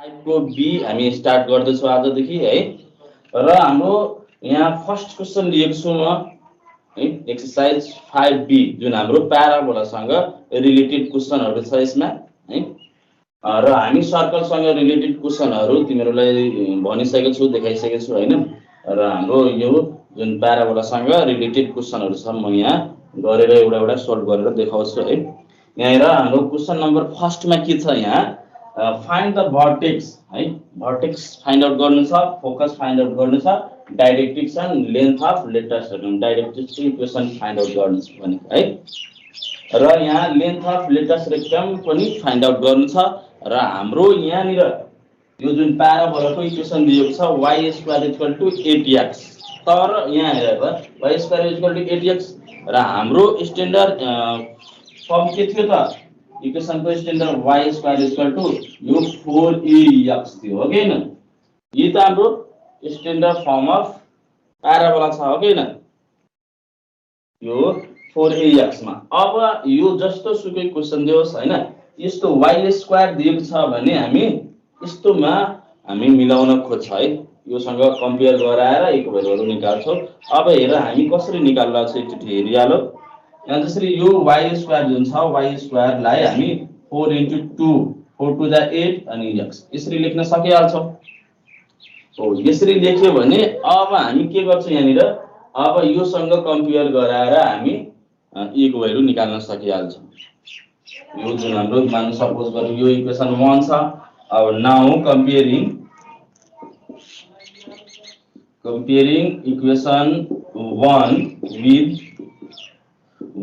को बी हामी स्टार्ट गर्दैछौँ आजदेखि है। र हाम्रो यहाँ फर्स्ट क्वेसन लिएको छु म है, एक्सरसाइज 5B जुन हाम्रो प्याराबोलासँग रिलेटेड क्वेसनहरू छ यसमा है। र हामी सर्कलसँग रिलेटेड क्वेसनहरू तिमीहरूलाई भनिसकेको छु, देखाइसकेको छु हैन। र हाम्रो यो जुन प्याराबोलासँग रिलेटेड क्वेसनहरू छ म यहाँ गरेर एउटा एउटा सोल्भ गरेर देखाउँछु है। यहाँ हाम्रो क्वेसन नम्बर फर्स्टमा के छ यहाँ फाइन्ड द भर्टेक्स है, भर्टेक्स फाइन्ड आउट गर्नु छ, फोकस फाइन्ड आउट गर्नु छ, directrix and length of latus directrix equation find out गर्नु छ भने है। र यहाँ लेन्थ अफ लेटर्स रेक्टम पनि फाइन्ड आउट गर्नु छ। र हाम्रो यहाँनिर यो जुन प्याराबोलाको इक्वेसन दिएको छ y square equal to 8x, तर यहाँ हेरेर y square equal to 8x र हाम्रो स्ट्यान्डर्ड फर्म के थियो त इक्वेसनको standard y square equal to यो 4ax थियो हो कि हैन। यो त हाम्रो स्ट्यान्डर्ड फर्म अफ प्याराबोला छ हो कि हैन, यो 4ax मा। अब यो जस्तो सुकै क्वेसन दियोस् हैन, यस्तो y स्क्वायर दिएको छ भने हामी यस्तोमा हामी मिलाउन खोज्छ है, योसँग कम्पेयर गराएर एक भ्यालुहरु निकाल्छौं। अब हेर हामी कसरी निकाल्ला छ एकचोटी हेरिहालौ। यहाँ जसरी यो y स्क्वायर जुन छ y स्क्वायर लाई हामी 4 into 2 4 to the 8 अनि x यसरी लेख्न सकिहाल्छौं। हो यसरी लेख्यो भने अब हामी के गर्छौं यहाँनिर, अब योसँग कम्पेयर गराएर हामी a को भ्यालु निकाल्न सकिहाल्छौं। यो जुन हाम्रो मान सपोज गरौँ यो इक्वेसन 1 छ। अब now comparing equation 1 with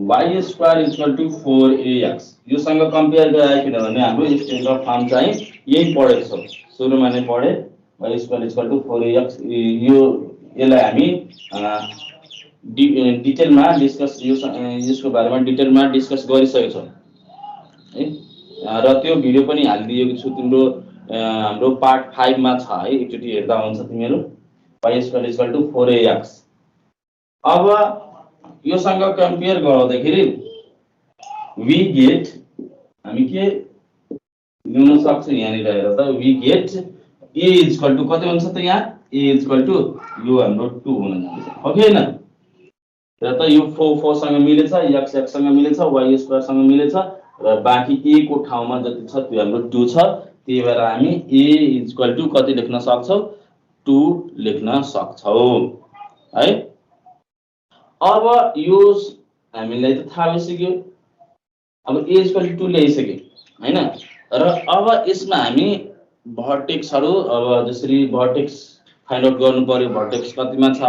y square equal to 4ax योसँग कम्पेयर गराइकिन भने हाम्रो स्ट्यान्डर्ड फर्म चाहिँ यही पढेको छ, सुरुमा नै पढे y square equal to 4ax। यो यसलाई हामी डिटेलमा डिस्कस यसको बारेमा डिटेलमा डिस्कस गरिसकेको छौं है। र त्यो भिडियो पनि हालिदिएको छु तिम्रो हाम्रो पार्ट 5 मा छ है, एकचोटी हेर्दा हुन्छ तिमीहरु y square equal to 4ax। अब योसँग कम्पेयर गर्दाखेरि वी गेट हामी के ल्याउन सक्छौं यहाँनिर हेर त we get a equal to कति हुन्छ त यहाँ a इक्वल टु यो हाम्रो 2 हुन जान्छ हो कि हैन। र त यो 4 सँग मिलेछ, x सँग मिलेछ, y स्क्वायर सँग मिलेछ र बाकी a को ठाउँमा जति छ त्यो हाम्रो 2 छ। त्यही भएर हामी a इक्वल टु कति लेख्न सक्छौं 2 लेख्न सक्छौं है। अब यो हामीलाई त थाहा भइसक्यो, अब a इक्वल टु 2 ल्याइसक्यो हैन। र अब यसमा हामी भर्टेक्सहरु अब जसरी भर्टेक्स फाइन्ड आउट गर्नु पर्यो, भर्टेक्स कतिमा छ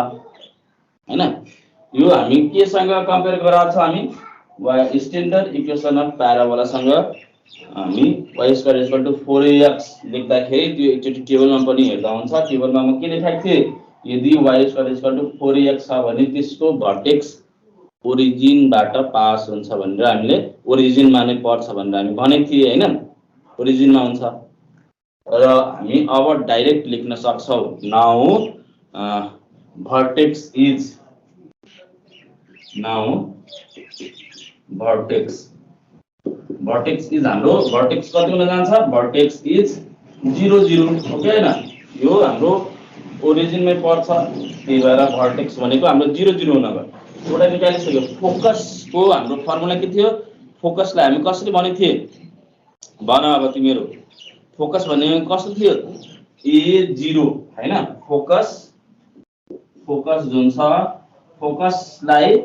हैन। यो हामी केसँग कम्पेयर गराउँछ हामी y standard equation of parabola सँग हामी y square equal to 4ax लेख्दाखेरि त्यो एकचोटी टेबलमा पनि हेर्दा हुन्छ। टेबलमा म के लेखेको थिए, यदि y square equal to 4ax छ भने त्यसको भर्टेक्स ओरिजिनबाट पास हुन्छ भनेर हामीले ओरिजिनमा नै पर्छ भनेर हामी भनेको थिए हैन, ओरिजिनमा हुन्छ। र हामी अब डाइरेक्ट लेख्न सक्छौं now vertex is vertex is हाम्रो भर्टेक्स कति हुन जान्छ, भर्टेक्स इज 0 0 हो कि हैन। यो हाम्रो ओरिजिनमै पर्छ, त्यही भएर भर्टेक्स भनेको हाम्रो 0 0 हुन गयो। एउटा निकालिसक्यो। फोकसको हाम्रो फर्मुला के थियो, फोकसलाई हामी कसरी भनेको थिए भन अब तिमीहरु। फोकस भन्ने कस्तो थियो a0 हैन। फोकस जुन छ फोकसलाई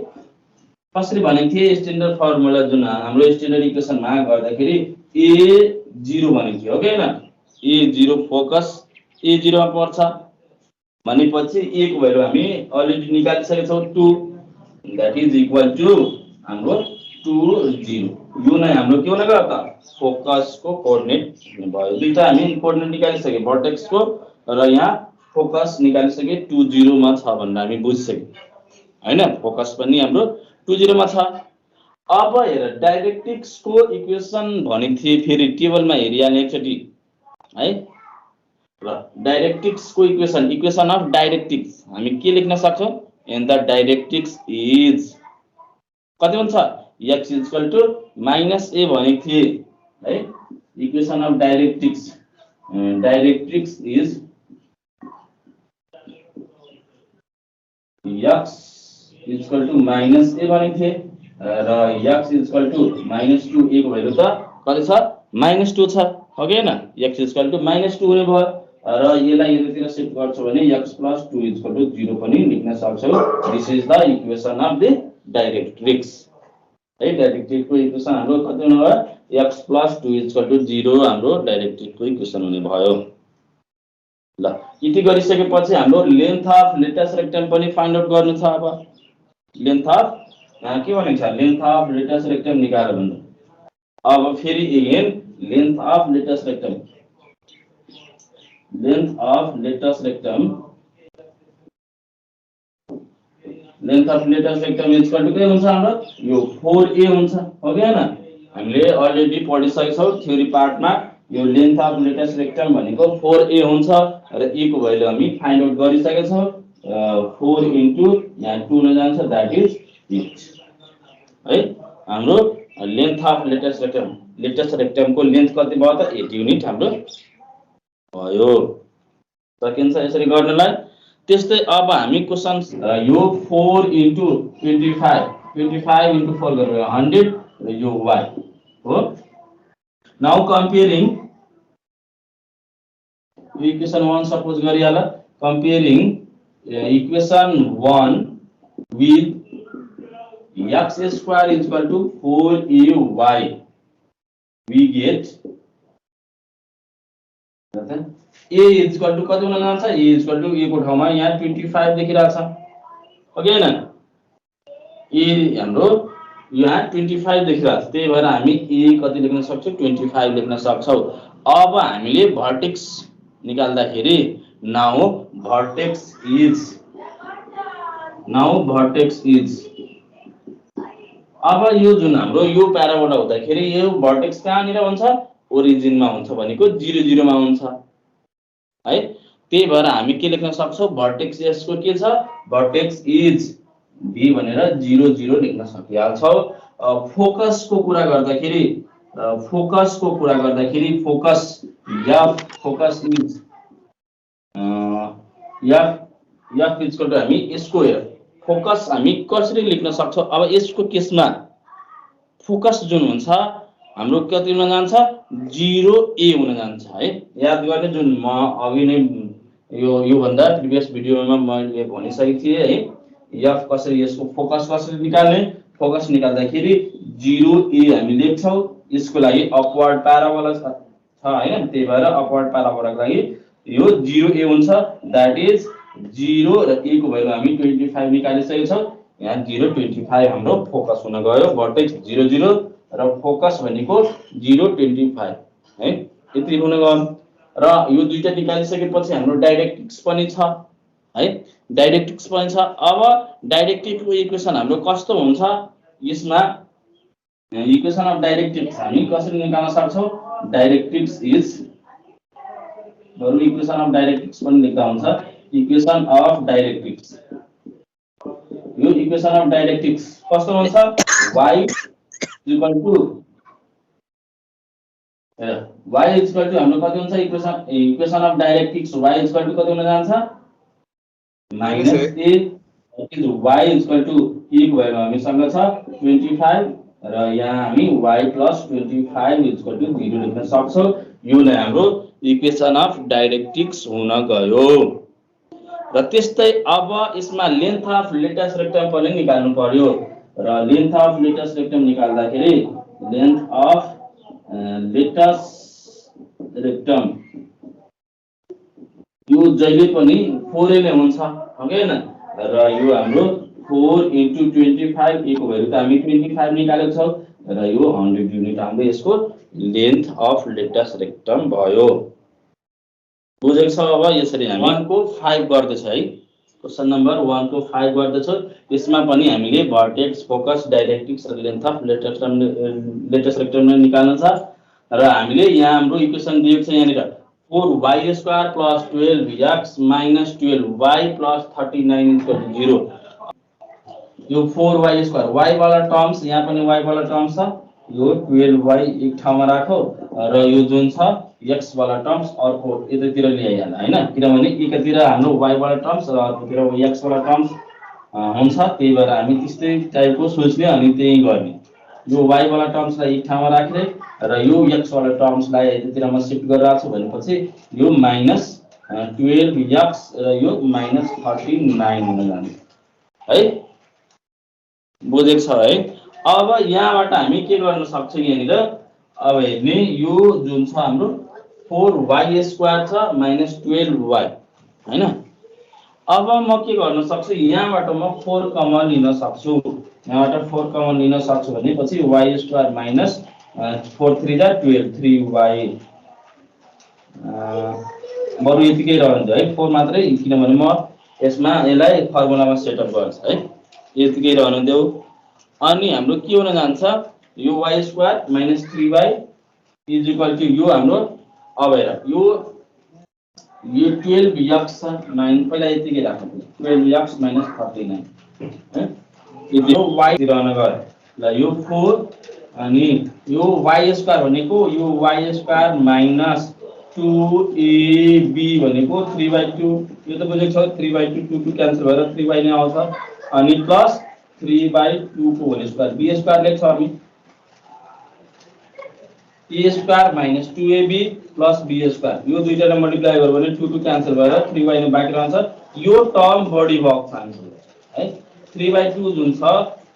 कसरी भनेको थिए स्ट्यान्डर्ड फर्मुला जुन हाम्रो स्ट्यान्डर्ड इक्वेसनमा गर्दाखेरि a0 भनेको थियो हो कि हैन। a0 फोकस a0 मा पर्छ भनेपछि a को भ्यालु हामी अलरेडी निकालिसकेका छौं 2 दैट इज इक्वल टु हाम्रो 2 0। यो नै हाम्रो के हुन गयो त फोकसको कोअर्डिनेट भयो। दुईटा हामी कोअर्डिनेट निकालिसके भर्टेक्सको र यहाँ फोकस निकालिसके 2 0 मा छ भनेर हामी बुझिसक्यौ हैन। फोकस पनि हाम्रो 2 0 मा छ। अब हेर डाइरेक्ट्रिक्सको इक्वेसन भनेको थिए, फेरि टेबलमा हेरिहाल्ने एकचोटी है। र डाइरेक्ट्रिक्सको इक्वेसन अफ डाइरेक्ट्रिक्स हामी के लेख्न सक्छौं, एन्ड द डाइरेक्ट्रिक्स इज कति हुन्छ x इक्वल टु -a भनेको थिए है। Equation of directrix directrix is x equal to minus a भनेको थिए र x equal to minus 2 a को भ्यालु त कति छ माइनस 2 छ हो कि हैन x इक्वल टू माइनस 2 हुने भयो र यसलाई यतातिर शिफ्ट गर्छौ भने x प्लस 2 इक्वल टू 0 पनि लेख्न सक्छौ this is the equation of the directrix है डाइरेक्ट्रिक्सको इक्वेसन हाम्रो कति हुने भयो x प्लस 2 इक्वल टू 0 हाम्रो डाइरेक्ट्रिक्सको इक्वेसन हुने भयो ल यति गरिसकेपछि हाम्रो लेन्थ अफ लेटस रेक्टम पनि फाइन्ड आउट गर्नु छ अब लेन्थ अफ के भनेको छ लेन्थ अफ लेटस रेक्टम निकाल्नु भन्नु अब फेरि again length of latus rectum length of latus rectum equal to के हुन्छ हाम्रो यो 4a हुन्छ हो कि हैन हामीले अलरेडी पढिसकेछौ थ्योरी पार्टमा यो लेन्थ अफ लेटस रेक्टम भनेको 4a हुन्छ र a को भ्यालु हामी फाइन्ड आउट गरिसकेछौ 4 इन्टु यहाँ 2 न जान्छ दैट इज 8 है हाम्रो लेन्थ अफ लेटस रेक्टम को लेन्थ कति भयो त 8 युनिट हाम्रो भयो सकिन्छ यसरी गर्नलाई त्यस्तै अब हामी क्वेशन यो 4 इन्टु 25 इन्टु 4 गरेर 100 र यो y हो नाउ कम्पेयरिङ इक्वेसन 1 सपोज गरिहाल comparing equation 1 with x square is equal to 4ay we get a is equal to कति हुन जान्छ a is equal to a को ठाउँमा यहाँ 25 देखिरहेको छ ओके हैन a हाम्रो यहाँ 25 देखिरहेको छ त्यही भएर हामी a कति लेख्न सक्छौं 25 लेख्न सक्छौं अब हामीले भर्टेक्स निकाल्दाखेरि नाउ भर्टेक्स इज अब यो जुन हाम्रो यो प्याराबोला हुँदाखेरि यो भर्टेक्स कहाँनिर हुन्छ ओरिजिनमा हुन्छ भनेको 0 0 मा हुन्छ है त्यही भएर हामी के लेख्न सक्छौं भर्टेक्स यसको के छ भर्टेक्स इज b भनेर 0 0 लेख्न सकिहाल्छौ फोकस को कुरा गर्दाखेरि focus is f equal to हामी यसको फोकस हामी कसरी लेख्न सक्छौं अब यसको केसमा फोकस जुन हुन्छ हाम्रो कति हुन जान्छ 0a हुन जान्छ है याद गर्ने जुन म अघि नै यो भन्दा प्रिभियस भिडियोमा मैले भनिसकेको थिए है f कसरी यसको फोकस कसरी निकाल्ने फोकस निकाल्दाखेरि 0a हामी लेख्छौं यसको लागि अपवर्ड प्याराबोला छ हैन त्यही भएर अपवर्ड प्याराबोलाको लागि यो 0a हुन्छ दैट इज 0 र a को भ्यालु हामी 25 निकालिसकेका छौं यहाँ 0 25 हाम्रो फोकस हुन गयो भर्टेक्स 0 0 र फोकस भनेको 0 25 है यति हुन गयो र यो दुईटा निकालिसकेपछि हाम्रो डाइरेक्ट्रिक्स पनि छ है डाइरेक्ट्रिक्स पनि छ अब डाइरेक्ट्रिक्सको इक्वेसन हाम्रो कस्तो हुन्छ यसमा इक्वेसन अफ डाइरेक्ट्रिक्स हामी कसरी निकाल्न सक्छौं डाइरेक्ट्रिक्स इज बरु इक्वेसन अफ डाइरेक्ट्रिक्स पनि लेख्दा हुन्छ इक्वेसन अफ डाइरेक्ट्रिक्स यो इक्वेसन अफ डाइरेक्ट्रिक्स कस्तो हुन्छ y इक्वल टु हाम्रो कति हुन्छ equation of directrix y equal to कति हुन जान्छ minus a y equal to e को भ्यालु हामीसँग छ 25 र यहाँ हामी y प्लस 25 इक्वल टु 0 लेख्न सक्छौं यो नै हाम्रो इक्वेसन अफ डाइरेक्ट्रिक्स हुन गयो र त्यस्तै अब यसमा लेन्थ अफ लेटस रेक्टम पनि निकाल्नु पर्यो र लेन्थ अफ लेटस रेक्टम निकाल्दाखेरि लेन्थ अफ लेटस रेक्टम यो जहिले पनि 4a नै हुन्छ हो कि हैन र यो हाम्रो 4 इन्टु 25 a को भ्यालु त हामी 25 निकालेको छौं र यो 100 युनिट हाम्रो यसको लेन्थ अफ लेटस रेक्टम भयो बुझेको छ अब यसरी हामी 1 को 5 गर्दै छ है क्वेशन नम्बर 1 को 5 गर्दै छ यसमा पनि हामीले भर्टेक्स फोकस डाइरेक्ट्रिक्स र लेन्थ अफ लेटस रेक्टम निकाल्न छ र हामीले यहाँ हाम्रो इक्वेसन दिएको छ यहाँनिर 4y² + 12x - 12y + 39 0 यो 4y² y वाला टर्म्स यहाँ पनि y वाला टर्म्स छ यो 12y एक ठाउँमा राखौ र यो जुन छ x वाला टर्म्स अर्को यतातिर ल्याइहाल हैन, किनभने एकातिर हाम्रो y वाला टर्म्स र अर्कोतिर x वाला टर्म्स हुन्छ, त्यही भएर हामी त्यस्तै टाइपको सोच्ने अनि त्यही गर्ने। यो y वाला टर्म्सलाई एक ठाउँमा राख्दै र यो x वाला टर्म्सलाई यतातिर म शिफ्ट गरिरहेको छु भनेपछि यो -12x र यो -39 हुन जान्छ है। बुझेको छ है। अब यहाँबाट हामी के गर्न सक्छौं, यहाँनिर अब हेर्ने यो जुन छ हाम्रो 4y² छ -12y हैन। अब म के गर्न सक्छु, यहाँबाट म 4 कमन लिन सक्छु। यहाँबाट 4 कमन लिन सक्छु भनेपछि y² माइनस 4 3 जा 12 3y बरु यतिकै रहन्छ है, 4 मात्रै, किनभने म यसमा यसलाई फर्मुलामा सेटअप गर्छु है, यतिकै रहन देऊ। अनि हाम्रो के हुन जान्छ, यो y² minus 3y is equal to यो हाम्रो अब हेर यो 12x पहिला यतिकै राख्नु 12x माइनस 39 है, यो y रहन गयो ल यो 4 अनि यो y² भनेको यो y² माइनस 2ab भनेको 3/2 यो त बुझेको छ, 3/2 2 2 क्यान्सल भएर 3y नै आउँछ अनि प्लस 3/2 को होल स्क्वायर b² लेख्छ हामी a² minus 2ab plus b² यो दुईटाले मल्टिप्लाई गर्यो भने 2 2 क्यान्सल भएर 3y नै बाँकी रहन्छ। यो टर्म बढी भएको छ हामीसँग है, 3/2 जुन छ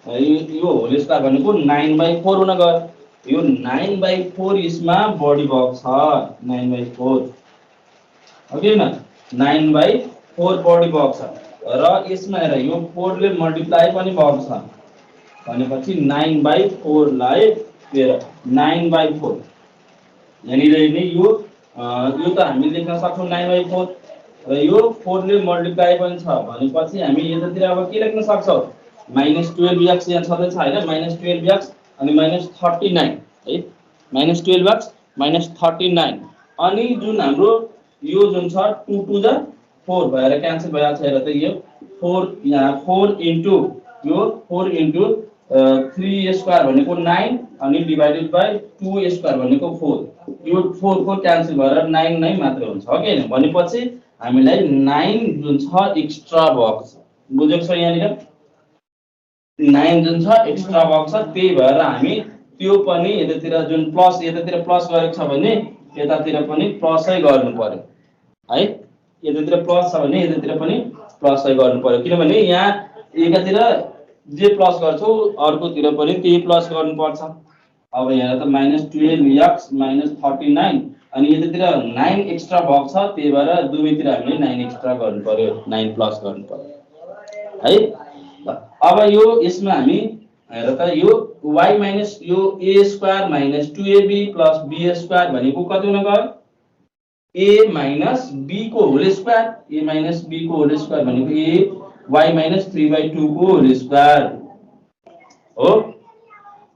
यो होल स्क्वायर भनेको 9/4 हुन गयो, यो 9/4 यसमा बढी भएको छ 9/4 हो कि हैन, 9/4 बढी भएको छ र यसमा हेर यो 4 ले मल्टिप्लाई पनि भएको छ भनेपछि 9/4 लाई हेर 9/4 यहाँनिर नि यो त हामी लेख्न सक्छौं 9/4 र यो 4 ले मल्टिप्लाई पनि छ भनेपछि हामी यतातिर अब के लेख्न सक्छौं, -12x यहाँ छँदै छ हैन, -12x अनि -39 है, -12x -39 अनि जुन हाम्रो यो जुन छ 2 2 जा 4 भएर क्यान्सल भइहाल्छ। हेर त यो 4 यहाँ 4 इन्टु यो 4 इन्टु 3a² भनेको 9 अनि डिभाइडेड बाइ 2a² भनेको 4 यो 4 को क्यान्सल भएर 9 नै मात्र हुन्छ हो कि हैन, भनेपछि हामीलाई 9 जुन छ एक्स्ट्रा भएको छ। बुझेको छ, यहाँनिर 9 जुन छ एक्स्ट्रा भएको छ, त्यही भएर हामी त्यो पनि यतातिर जुन प्लस यतातिर प्लस गरेको छ भने यतातिर पनि प्लसै गर्नु पर्यो है, यतातिर प्लस छ भने यतातिर पनि प्लसै गर्नु पर्यो, किनभने यहाँ एकातिर जे प्लस गर्छौ अर्कोतिर पनि त्यही प्लस गर्नुपर्छ। अब यहाँ त -12x -39 अनि यतातिर 9 एक्स्ट्रा भएको छ, त्यही भएर दुवैतिर हामीले 9 एक्स्ट्रा गर्नु पर्यो, 9 प्लस गर्नु पर्यो है। अब यो यसमा हामी हेर त यो y माइनस यो a² minus 2ab plus b² भनेको कति हुन गयो, a माइनस b को whole square, a minus b को होल स्क्वायर भनेको a y माइनस 3/2 को होल स्क्वायर हो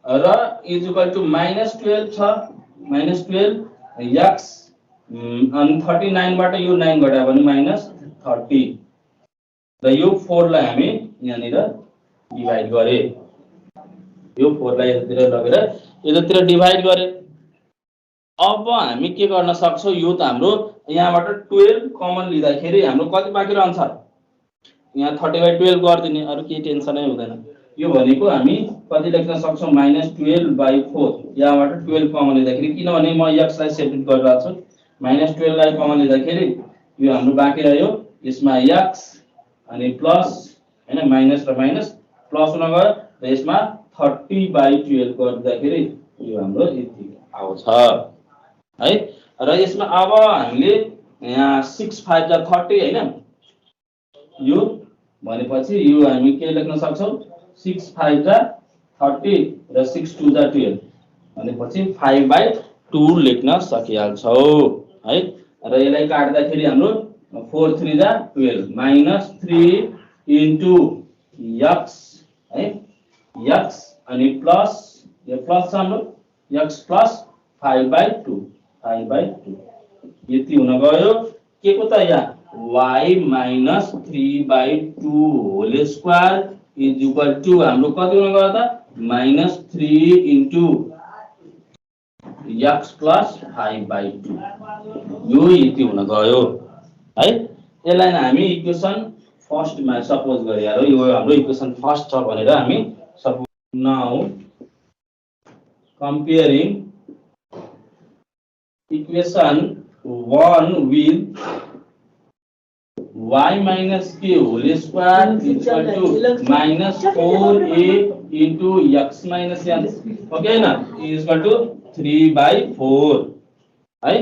र इज इक्वल टु -12 छ, -12x अनि 39 बाट यो 9 घटायो भने -30 र यो 4 लाई हामी यहाँनिर डिभाइड गरे, यो 4 लाई यतातिर लगेर यतातिर डिभाइड गरे। अब हामी के गर्न सक्छौं, यो त हाम्रो यहाँबाट 12 कमन लिँदाखेरि हाम्रो कति बाँकी रहन्छ, यहाँ 30/12 गर्दिने, अरु केही टेन्सनै हुँदैन। यो भनेको हामी कति लेख्न सक्छौं -12/4 यहाँबाट 12 कमन लिँदाखेरि, किनभने म x लाई सेपरेट गरिरहेको छु, -12 लाई कमन लिँदाखेरि यो हाम्रो बाँकी रह्यो, यसमा x अनि प्लस हैन माइनस र माइनस प्लस हुन गयो र यसमा 30/12 गर्दाखेरि यो हाम्रो यति आउँछ है। र यसमा अब हामीले यहाँ 6 5 जा 30 हैन, यो भनेपछि यो हामी के लेख्न सक्छौं 6 5 जा 30 र 6 2 जा 12 भनेपछि 5/2 लेख्न सकिहाल्छौ है। र यसलाई काट्दाखेरि हाम्रो 4 3 जा 12 -3 इन्टु x है, x अनि प्लस यो प्लस छ हाम्रो x प्लस 5/2 यति हुन गयो के को त यहाँ y minus 3/2 whole square is equal to हाम्रो कति हुन गयो त -3 इन्टु x प्लस 5/2 यो यति हुन गयो है। यसलाई हामी इक्वेसन फर्स्टमा सपोज गरे यो हाम्रो इक्वेसन फर्स्ट छ भनेर हामी suppose now comparing equation 1 with y minus k whole square equal to minus 4a into x minus n okay ना is equal to 3/4 है।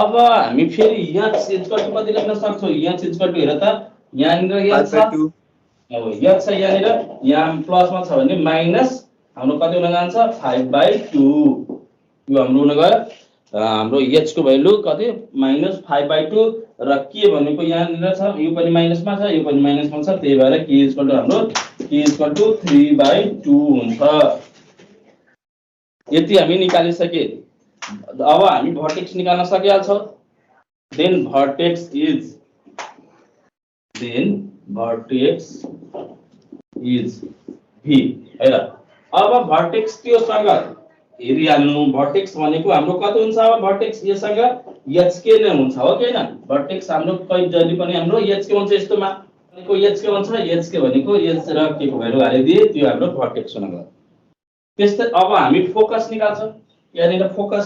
अब हामी फेरि x इक्वल टु कति लेख्न सक्छौं x इक्वल टु हेर त यहाँनिर x छ अब x छ यहाँनिर यहाँ प्लसमा छ भने माइनस हाम्रो कति हुन जान्छ 5/2 यो हाम्रो हुन गयो हाम्रो h को भ्यालु कति माइनस 5/2 र k भनेको यहाँनिर छ यो पनि माइनसमा छ यो पनि माइनसमा छ त्यही भएर k इक्वल टु हाम्रो k इक्वल टु 3/2 हुन्छ। यति हामी निकालिसके। अब हामी भर्टेक्स निकाल्न सकिया छौ। देन भर्टेक्स इज v है र। अब भर्टेक्स त्योसँग हेरिहाल्नु भर्टेक्स भनेको हाम्रो कति हुन्छ अब भर्टेक्स यससँग hk नै हुन्छ हो कि हैन। भर्टेक्स हाम्रो कहिले जहिले पनि हाम्रो hk हुन्छ यस्तोमा भनेको hk हुन्छ hk भनेको h र k को भ्यालु हालिदिए त्यो हाम्रो भर्टेक्स हुन गयो। त्यस्तै अब हामी फोकस निकाल्छौं यहाँनिर फोकस।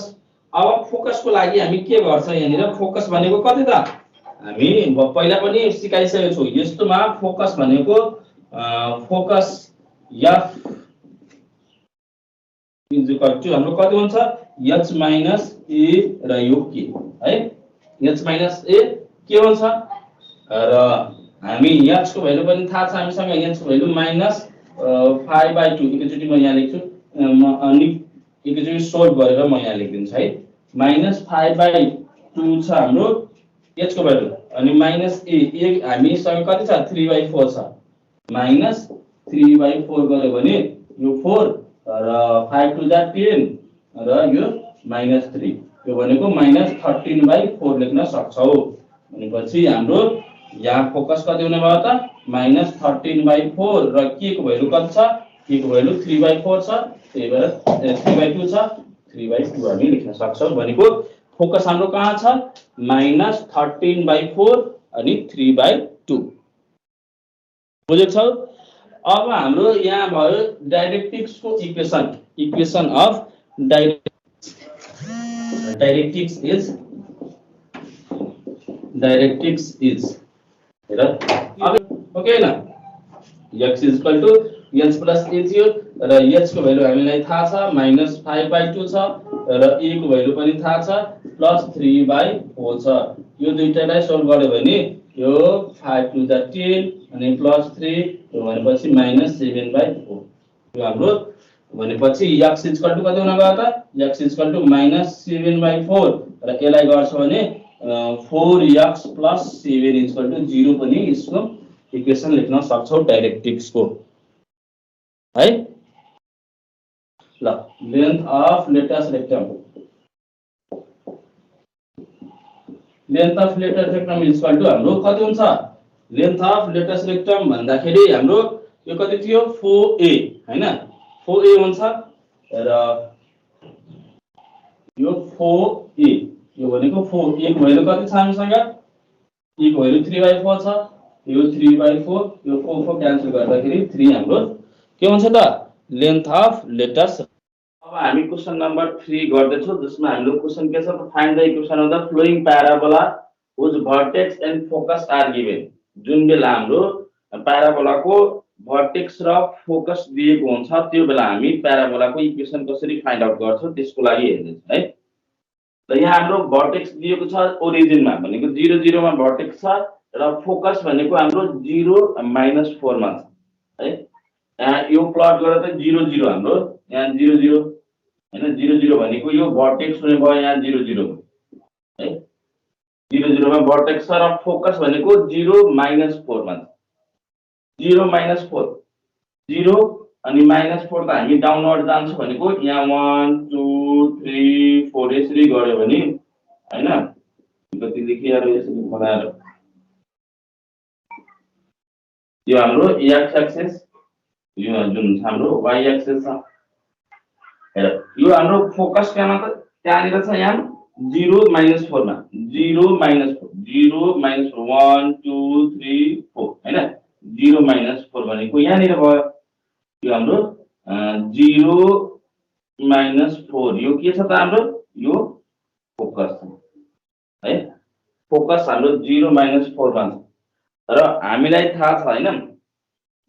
अब फोकसको लागि हामी के गर्छ यहाँनिर फोकस भनेको कति त हामी पहिला पनि सिकाइसकेको छौं। यस्तोमा फोकस भनेको focus f is equal to हाम्रो कति हुन्छ h माइनस a र यो k है। h माइनस a के हुन्छ र हामी h को भ्यालु पनि थाहा छ हामीसँग h को भ्यालु माइनस 5/2 एकैचोटी म यहाँ लेख्छु अनि एकैचोटी सोल्भ गरेर म यहाँ लेखिदिन्छु है। माइनस 5/2 छ हाम्रो h को भ्यालु अनि माइनस a हामीसँग कति छ 3/4 छ माइनस 3/4 गर्यो भने यो 4 र 5 टु द 10 र यो माइनस 3 यो भनेको माइनस 13/4 लेख्न सक्छौ। भनेपछि हाम्रो यहाँ फोकस कति हुने भयो त माइनस 13/4 र k को भ्यालु कति छ k को भ्यालु 3/4 छ त्यही भएर 3/2 छ 3/2 हामी लेख्न सक्छौ। भनेको फोकस हाम्रो कहाँ छ माइनस 13/4 अनि 3/2 बुझेको छौ। अब हाम्रो यहाँ भयो डाइरेक्ट्रिक्स को इक्वेसन अफ डाइरेक्ट्रिक्स इज हेर अब ओके हैन x equal to h plus a थियो र h को भ्यालु हामीलाई थाहा छ माइनस 5/2 छ र a को भ्यालु पनि थाहा छ प्लस 3/4 छ। यो दुईटालाई सोल्भ गर्यो भने यो 5 टु द 10 अनि प्लस 3 यो भनेपछि माइनस 7/4 यो हाम्रो भनेपछि x इक्वल टु कति हुन गयो त x इक्वल टु माइनस 7/4 र यसलाई गर्छ भने 4x प्लस 7 इक्वल टु 0 पनि यसको इक्वेसन लेख्न सक्छौ डाइरेक्ट्रिक्स को है। ल length of latus rectum equal to हाम्रो कति हुन्छ लेन्थ अफ लेटस रेक्टम भन्दाखेरि हाम्रो यो कति थियो 4a हैन 4a हुन्छ र यो 4a यो भनेको 4a को भ्यालु कति छ हामीसँग a को भ्यालु 3/4 छ यो 3/4 यो 4 क्यान्सल गर्दाखेरि 3 हाम्रो के हुन्छ त लेन्थ अफ लेटस। अब हामी क्वेशन नम्बर 3 गर्दै छौं जसमा हाम्रो क्वेशन के छ find the equation of the following parabola whose vertex and focus are given. जुन बेला हाम्रो प्याराबोलाको भर्टेक्स र फोकस दिएको हुन्छ त्यो बेला हामी प्याराबोलाको इक्वेसन कसरी फाइन्ड आउट गर्छौं त्यसको लागि हेर्दै छौं है। त यहाँ हाम्रो भर्टेक्स दिएको छ ओरिजिनमा भनेको 0 0 मा भर्टेक्स छ र फोकस भनेको हाम्रो 0 -4 मा छ है। यहाँ यो प्लट गरेर त 0 0 हाम्रो यहाँ 0 0 हैन 0 0 भनेको यो भर्टेक्स हुने भयो यहाँ 0 0 है 0 0 मा भर्टेक्स छ र फोकस भनेको 0 -4 मा छ 0 -4 0 अनि -4 त हामी डाउनवर्ड जान्छ भनेको यहाँ 1 2 3 4 यसरी गर्यो भने हैन कति लेखिएर यसरी बनाएर यो हाम्रो x एक्सिस यो जुन हाम्रो y एक्सिस छ हेर यो हाम्रो फोकस कहाँ त त्यहाँनिर छ यहाँ 0 - 4 मा 0 - 4 0 - 4 1 2 3 4 हैन 0 - 4 भनेको यहाँनिर भयो यो हाम्रो 0 - 4 यो के छ त हाम्रो यो फोकस छ है फोकस हाम्रो 0 - 4 मा छ र हामीलाई थाहा छ हैन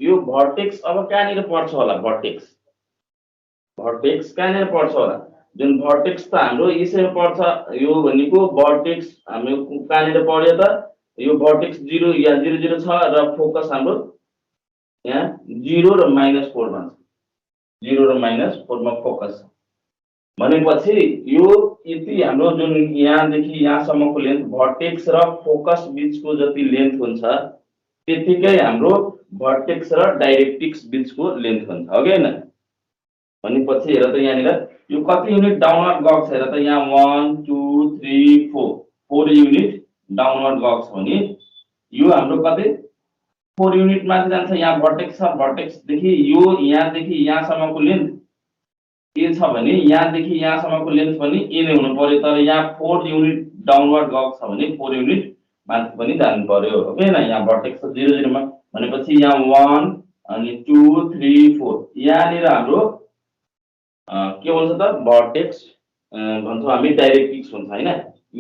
यो भर्टेक्स अब कहाँनिर पर्छ होला भर्टेक्स कहाँनिर पर्छ होला जुन भर्टेक्स त हाम्रो यसैमा पर्छ यो भनेको भर्टेक्स हाम्रो कहाँनिर पर्यो त यो भर्टेक्स 0 या 0 0 छ र फोकस हाम्रो यहाँ 0 र -4 मा छ 0 र -4 मा फोकस छ भनेपछि यो यति हाम्रो जुन यहाँदेखि यहाँसम्मको लेन्थ भर्टेक्स र फोकस बीचको जति लेन्थ हुन्छ त्यतिकै हाम्रो भर्टेक्स र डाइरेक्ट्रिक्स बीचको लेन्थ हुन्छ हो कि हैन भनेपछि हेर त यहाँनिर यो कति युनिट डाउनवर्ड गएको छ हेर त यहाँ 1 2 3 4 4 युनिट डाउनवर्ड गएको छ भने यो हाम्रो कति 4 युनिट माथि जान्छ यहाँ भर्टेक्स छ भर्टेक्स देखि यो यहाँदेखि यहाँसम्मको लेन्थ ए छ भने यहाँदेखि यहाँसम्मको लेन्थ पनि ए नै हुनु पर्यो तर यहाँ 4 युनिट डाउनवर्ड गएको छ भने 4 युनिट माथि पनि जानु पर्यो हो कि हैन यहाँ भर्टेक्स 0 0 मा भनेपछि यहाँ 1 अनि 2 3 4 यहाँनिर हाम्रो के हुन्छ त भर्टेक्स भन्छौँ हामी डाइरेक्ट्रिक्स हुन्छ हैन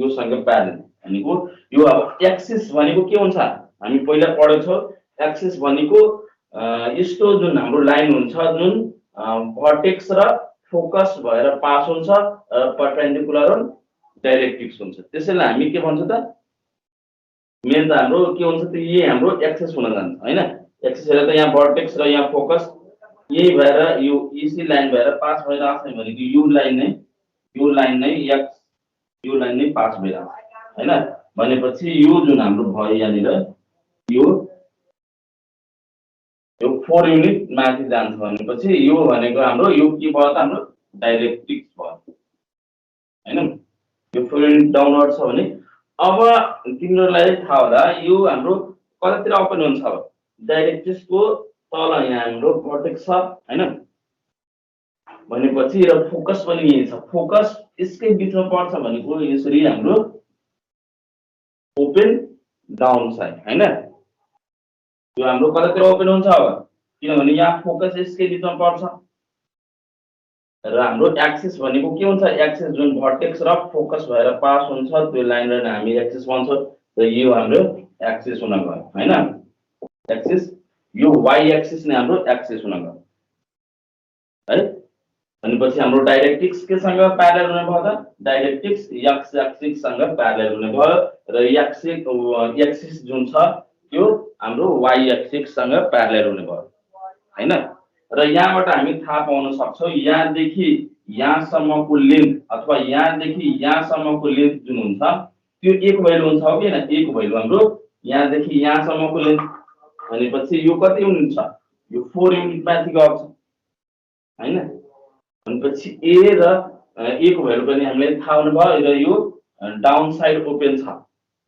यो सँग प्यारल भनेको यो अब एक्सिस भनेको के हुन्छ हामी पहिला पढेको छौं एक्सिस भनेको यस्तो जुन हाम्रो लाइन हुन्छ जुन भर्टेक्स र फोकस भएर पास हुन्छ परपेन्डिकुलर र डाइरेक्ट्रिक्स हुन्छ त्यसैले हामी के भन्छौं त मेन त हाम्रो के हुन्छ त यही हाम्रो एक्सिस हुन जान्छ हैन एक्सिस हेरेर त यहाँ भर्टेक्स र यहाँ फोकस यही भएर यो इसी लाइन भएर पास भइरहेको छ भनेको यो लाइन नै एक्स यो लाइन नै पास भइरहेको छ हैन भनेपछि यो जुन हाम्रो भयो यहाँनिर यो 4 युनिट माथि जान्छ भनेपछि यो भनेको हाम्रो यो के भयो त हाम्रो डाइरेक्ट्रिक्स भयो हैन यो 4 युनिट डाउनवर्ड छ भने अब तिमीहरुलाई थाहा होला यो हाम्रो कतातिर ओपन हुन्छ अब डाइरेक्ट्रिक्सको तल यहाँ हाम्रो भर्टेक्स छ हैन भनेपछि र फोकस पनि यही छ फोकस यसकै बीचमा पर्छ भनेको यसरी हाम्रो ओपन डाउन साइड हैन यो हाम्रो कतातिर ओपन हुन्छ अब किनभने यहाँ फोकस यसकै बीचमा पर्छ र हाम्रो एक्सिस भनेको के हुन्छ एक्सिस जुन भर्टेक्स र फोकस भएर पास हुन्छ त्यो लाइनलाई हामी एक्सिस भन्छौं र यो हाम्रो एक्सिस हुन गयो हैन एक्सिस यो y एक्सिस नै हाम्रो एक्सिस हुन गयो है भनेपछि हाम्रो डाइरेक्ट्रिक्स के सँग प्यारलल हुने भयो त डाइरेक्ट्रिक्स x एक्सिस सँग प्यारलल हुने भयो र एक्सिस जुन छ त्यो हाम्रो y एक्सिस सँग प्यारलल हुने भयो हैन र यहाँबाट हामी थाहा पाउन सक्छौं यहाँदेखि यहाँसम्मको लेन्थ अथवा यहाँदेखि यहाँसम्मको लेन्थ जुन हुन्छ त्यो एक भ्यालु हुन्छ हो कि हैन एक भ्यालु हाम्रो यहाँदेखि यहाँसम्मको लेन्थ भनेपछि यो कति युनिट छ यो 4 युनिट माथि गएको छ हैन भनेपछि ए र ए को भ्यालु पनि हामीलाई थाहा हुनु भयो र यो डाउन साइड ओपन छ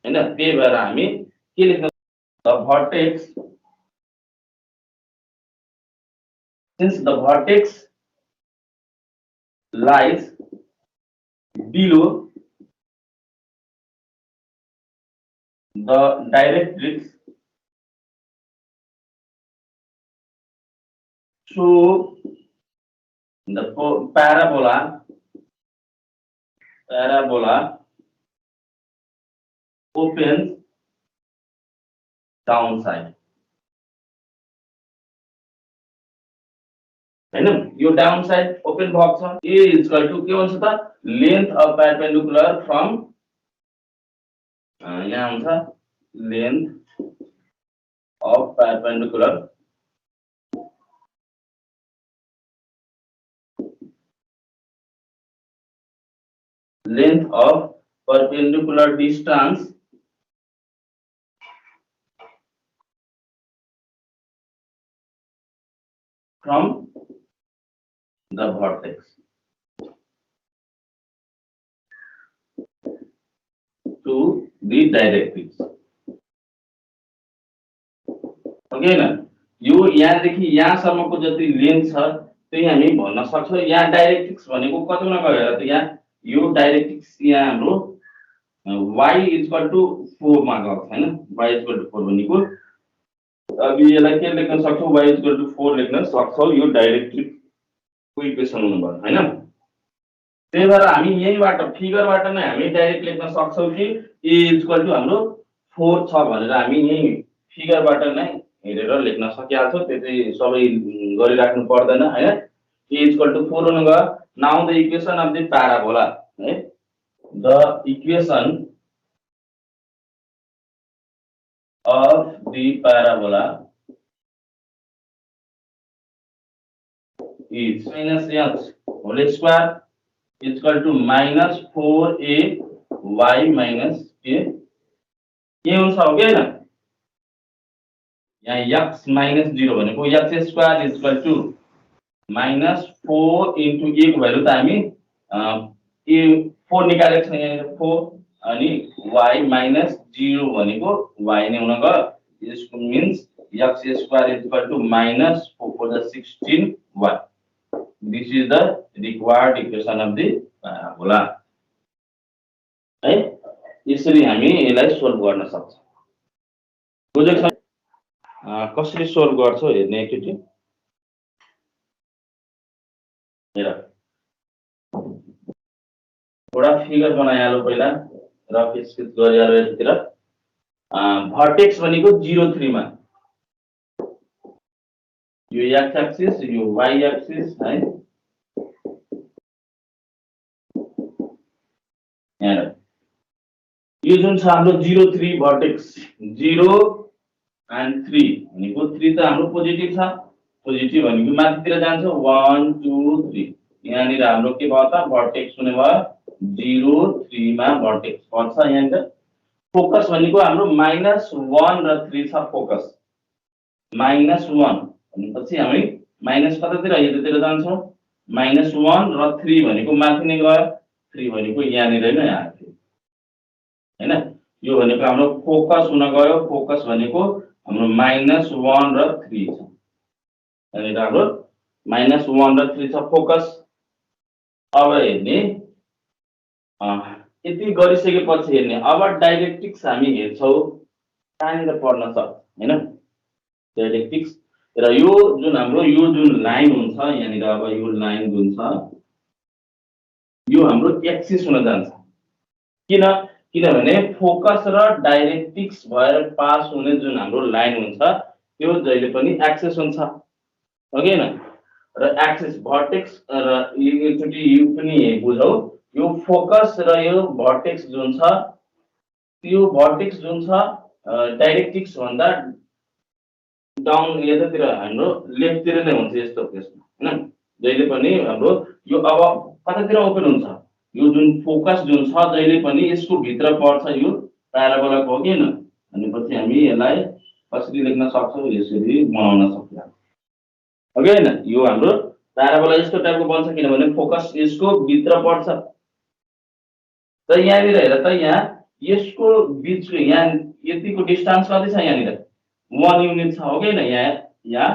हैन त्यही भएर हामी के लेख्न the vertex since the vertex lies below the directrix so the parabola opens downside हैन यो डाउन साइड ओपन भएको छ ए इक्वल टु के हुन्छ त लेन्थ अफ परपेंडिकुलर फ्रम यहाँ हुन्छ length of perpendicular distance from the vertex to the directrix okay न यो यहाँदेखि यहाँसम्मको जति लेन्थ छ त्यही हामी भन्न सक्छौँ। यहाँ डाइरेक्ट्रिक्स भनेको कतिमा गयो हेर त, यहाँ यो डाइरेक्ट्रिक्स यहाँ हाम्रो y इक्वल टु 4 मा गएको छ हैन। y इक्वल टु 4 भनेको अब यसलाई के लेख्न सक्छौँ, y इक्वल टु 4 लेख्न सक्छौँ। यो डाइरेक्ट्रिक्सको इक्वेसन हुनु भयो हैन। त्यही भएर हामी यहीँबाट फिगरबाट नै हामी डाइरेक्ट लेख्न सक्छौँ कि a इक्वल टु हाम्रो 4 छ भनेर हामी यही फिगरबाट नै हेरेर लेख्न सकिहाल्छौँ। त्यति सबै गरिराख्नु पर्दैन हैन। a इक्वल टु 4 हुनु गयो। Now the equation of the parabola है। The equation of the parabola is minus x whole square equal to minus 4a y minus a के हुन्छ हो कि हैन। यहाँ x minus 0 भनेको x square equal to minus 4 into a को value त हामी a 4 निकालेको छ यहाँ 4 अनि y minus 0 भनेको y नै हुन गयो। यसको means x square equal to minus 4 for the 16y. This is the required equation of the parabola. है यसरी हामी यसलाई सोल्भ गर्न सक्छौँ। बुझेको छ? कसरी सोल्भ गर्छौ हेर्ने एकचोटि हेर। एउटा फिगर बनाइहालौ पहिला, रफ स्केच गरिहालौ यतितिर। भर्टेक्स भनेको 0 3 मा, यो x एक्सिस यो y एक्सिस है। यहाँ यो जुन छ हाम्रो 0 3 भर्टेक्स 0 and 3 भनेको 3 त हाम्रो पोजिटिभ छ। पोजिटिभ भनेको माथितिर जान्छ 1 2 3। यहाँनिर हाम्रो के भयो त भर्टेक्स हुने भयो 0 3 मा भर्टेक्स पर्छ। यहाँनिर फोकस भनेको हाम्रो -1 र 3 छ फोकस। -1 भनेपछि हामी माइनस कतातिर यतातिर जान्छौँ। -1 र 3 भनेको माथि नै गयो। 3 भनेको यहाँनिर नै आयो हैन। यो भनेको हाम्रो फोकस हुन गयो। फोकस भनेको हाम्रो -1 र 3 छ। यहाँनिर हाम्रो -1 र 3 छ फोकस। अब हेर्ने यति गरिसकेपछि हेर्ने अब डाइरेक्ट्रिक्स हामी हेर्छौँ कहाँनिर पर्न सक्छ हैन। डाइरेक्ट्रिक्स र यो जुन हाम्रो यो जुन लाइन हुन्छ यहाँनिर, अब यो लाइन जुन छ यो हाम्रो एक्सिस हुन जान्छ। किनभने फोकस र डाइरेक्ट्रिक्स भएर पास हुने जुन हाम्रो लाइन हुन्छ त्यो जहिले पनि एक्सिस हुन्छ हो कि हैन। र एक्सिस भर्टेक्स र एकचोटि यो पनि बुझौ, यो फोकस र यो भर्टेक्स जुन छ त्यो भर्टेक्स जुन छ डाइरेक्ट्रिक्स भन्दा डाउन यतातिर हाम्रो लेफ्टतिर नै हुन्छ यस्तो केसमा हैन। जहिले पनि हाम्रो यो अब कतातिर ओपन हुन्छ, यो जुन फोकस जुन छ जहिले पनि यसको भित्र पर्छ यो प्याराबोलाको हो कि हैन। भनेपछि हामी यसलाई कसरी लेख्न सक्छौँ, यसरी बनाउन सक्छौँ हो कि हैन। यो हाम्रो प्याराबोला यस्तो टाइपको बन्छ किनभने फोकस यसको भित्र पर्छ। त यहाँनिर हेर त, यहाँ यसको बीचको यहाँ यतिको डिस्टेन्स कति छ, यहाँनिर 1 युनिट छ हो कि हैन। यहाँ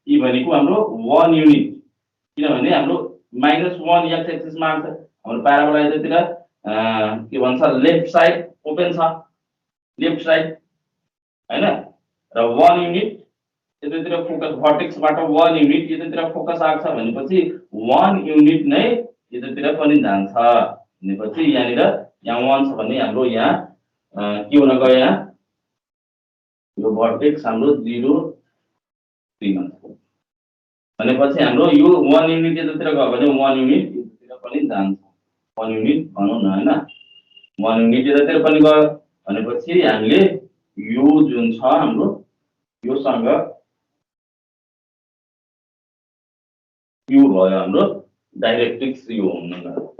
ई भनेको हाम्रो 1 युनिट, किनभने हाम्रो -1 x एक्सिसमा आउँछ। हाम्रो प्याराबोला यतातिर के भन्छ लेफ्ट साइड ओपन छ, लेफ्ट साइड हैन। र 1 युनिट यतातिर फोकस भर्टेक्सबाट 1 युनिट यतातिर फोकस आएको छ भनेपछि 1 युनिट नै यतातिर पनि जान्छ। भनेपछि यहाँनिर यहाँ 1 छ भने हाम्रो यहाँ के हुन गयो, यहाँ यो भर्टेक्स हाम्रो 0 3 मा छ। भनेपछि हाम्रो यो 1 युनिट यतातिर गयो भने 1 युनिट यतातिर पनि जान्छ। 1 युनिट भनौँ न हैन, 1 युनिट यतातिर पनि गयो भनेपछि हामीले यो जुन छ हाम्रो योसँग यो भयो हाम्रो डाइरेक्ट्रिक्स। यो हुन गयो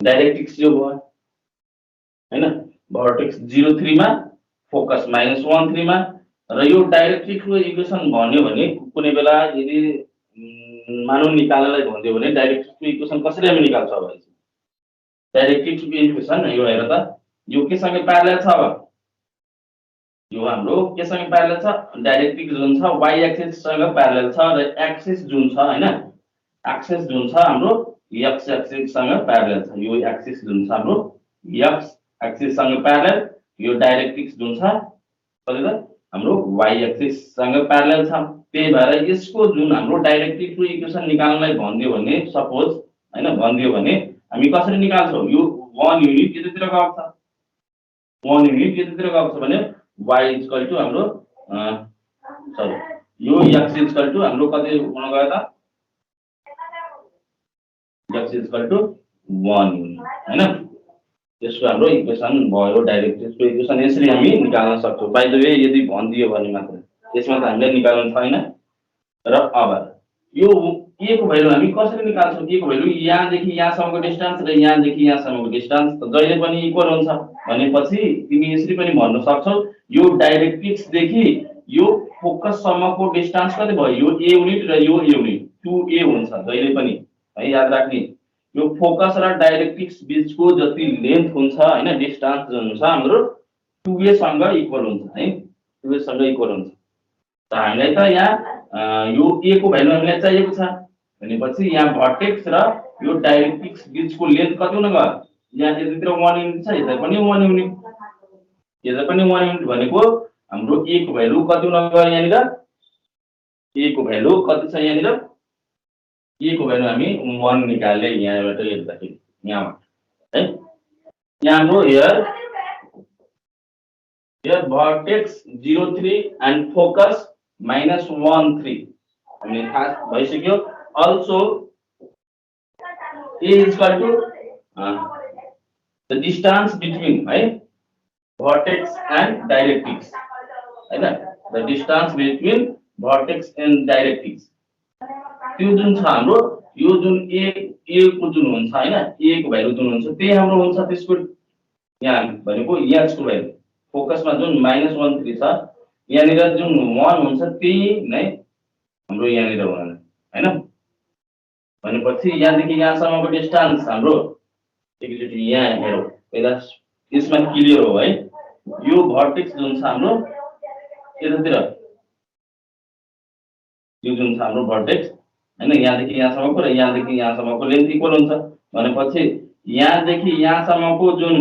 डाइरेक्ट्रिक्स यो भयो हैन। भर्टेक्स 0 3 मा फोकस -1 3 मा। र यो डाइरेक्ट्रिक्सको इक्वेसन भन्यो भने कुनै बेला यदि मानव निकाल्नलाई भन्दियो भने डाइरेक्ट्रिक्सको इक्वेसन कसरी हामी निकाल्छौँ अब डाइरेक्ट्रिक्सको इक्वेसन यो हेर त, यो केसँग प्यारलल छ अब यो हाम्रो केसँग प्यारलल छ, डाइरेक्ट्रिक्स जुन छ y एक्सिस सँग प्यारलल छ र एक्सिस जुन छ हैन, एक्सिस जुन छ हाम्रो x एक्सिस सँग प्यारलल छ। यो एक्सिस जुन छ हाम्रो x एक्सिस सँग प्यारलल, यो डाइरेक्ट्रिक्स जुन छ कति त हाम्रो y एक्सिस सँग प्यारलल छ। त्यही भएर यसको जुन हाम्रो डाइरेक्ट्रिक्सको इक्वेसन निकाल्नलाई भन्दियो भने सपोज हैन भन्दियो भने हामी कसरी निकाल्छौं, यो 1 युनिट यतातिर गएको छ, 1 युनिट यतातिर गएको छ भने y इक्वल टु हाम्रो सरी यो x इक्वल टु हाम्रो कति हुन गयो त, x इक्वल टु 1 युनिट हैन। त्यसको हाम्रो इक्वेसन भयो, डाइरेक्ट्रिक्सको इक्वेसन यसरी हामी निकाल्न सक्छौं। बाइ द वे यदि भन्दियो भने मात्र, त्यसमा त हामीले निकाल्नु छैन। र अब यो a को भ्यालु हामी कसरी निकाल्छौं, a को भ्यालु यहाँ देखि यहाँसम्मको डिस्टेन्स र यहाँ देखि यहाँसम्मको डिस्टेन्स त जहिले पनि इक्वल हुन्छ भनेपछि तिमी यसरी पनि भन्न सक्छौ, यो डाइरेक्ट्रिक्स देखि यो फोकस सम्मको डिस्टेन्स कति भयो, यो a युनिट र यो a युनिट 2a हुन्छ जहिले पनि है, याद राख्ने। यो फोकस र डाइरेक्ट्रिक्स बीचको जति लेन्थ हुन्छ हैन, डिस्टेन्स जुन हुन्छ हाम्रो 2a सँग इक्वल हुन्छ है, 2a सँग इक्वल हुन्छ। त हामीलाई त यहाँ यो a को भ्यालु हामीलाई चाहिएको छ भनेपछि यहाँ भर्टेक्स र यो डाइरेक्ट्रिक्स बीचको लेन्थ कति हुन गयो, यहाँ यतातिर 1 युनिट छ, यता पनि 1 युनिट, यता पनि 1 युनिट भनेको हाम्रो a को भ्यालु कति हुन गयो, यहाँनिर a को भ्यालु कति छ, यहाँनिर a को भ्यालु हामी 1 निकाल्ने यहाँबाट हेर्दाखेरि यहाँबाट है। यहाँ हाम्रो here vertex 03 and focus -13 हामीले थाहा भइसक्यो। Also a is equal to the distance between है vertex and directrix हैन, the distance between vertex and directrix त्यो जुन छ हाम्रो यो जुन a को जुन हुन्छ हैन, a को भ्यालु जुन हुन्छ त्यही हाम्रो हुन्छ, त्यसको यहाँ भनेको h को भ्यालु फोकसमा जुन -13 छ, यहाँनिर जुन 1 हुन्छ त्यही नै हाम्रो यहाँनिर हुन हैन। भनेपछि यहाँदेखि यहाँसम्मको डिस्टेन्स हाम्रो एकचोटि यहाँ हेरौँ पहिला, यसमा क्लियर हो है। यो भर्टेक्स जुन छ हाम्रो यतातिर, यो जुन छ हाम्रो भर्टेक्स हैन, यहाँदेखि यहाँसम्मको र यहाँदेखि यहाँसम्मको लेन्थ इक्वल हुन्छ भनेपछि यहाँदेखि यहाँसम्मको जुन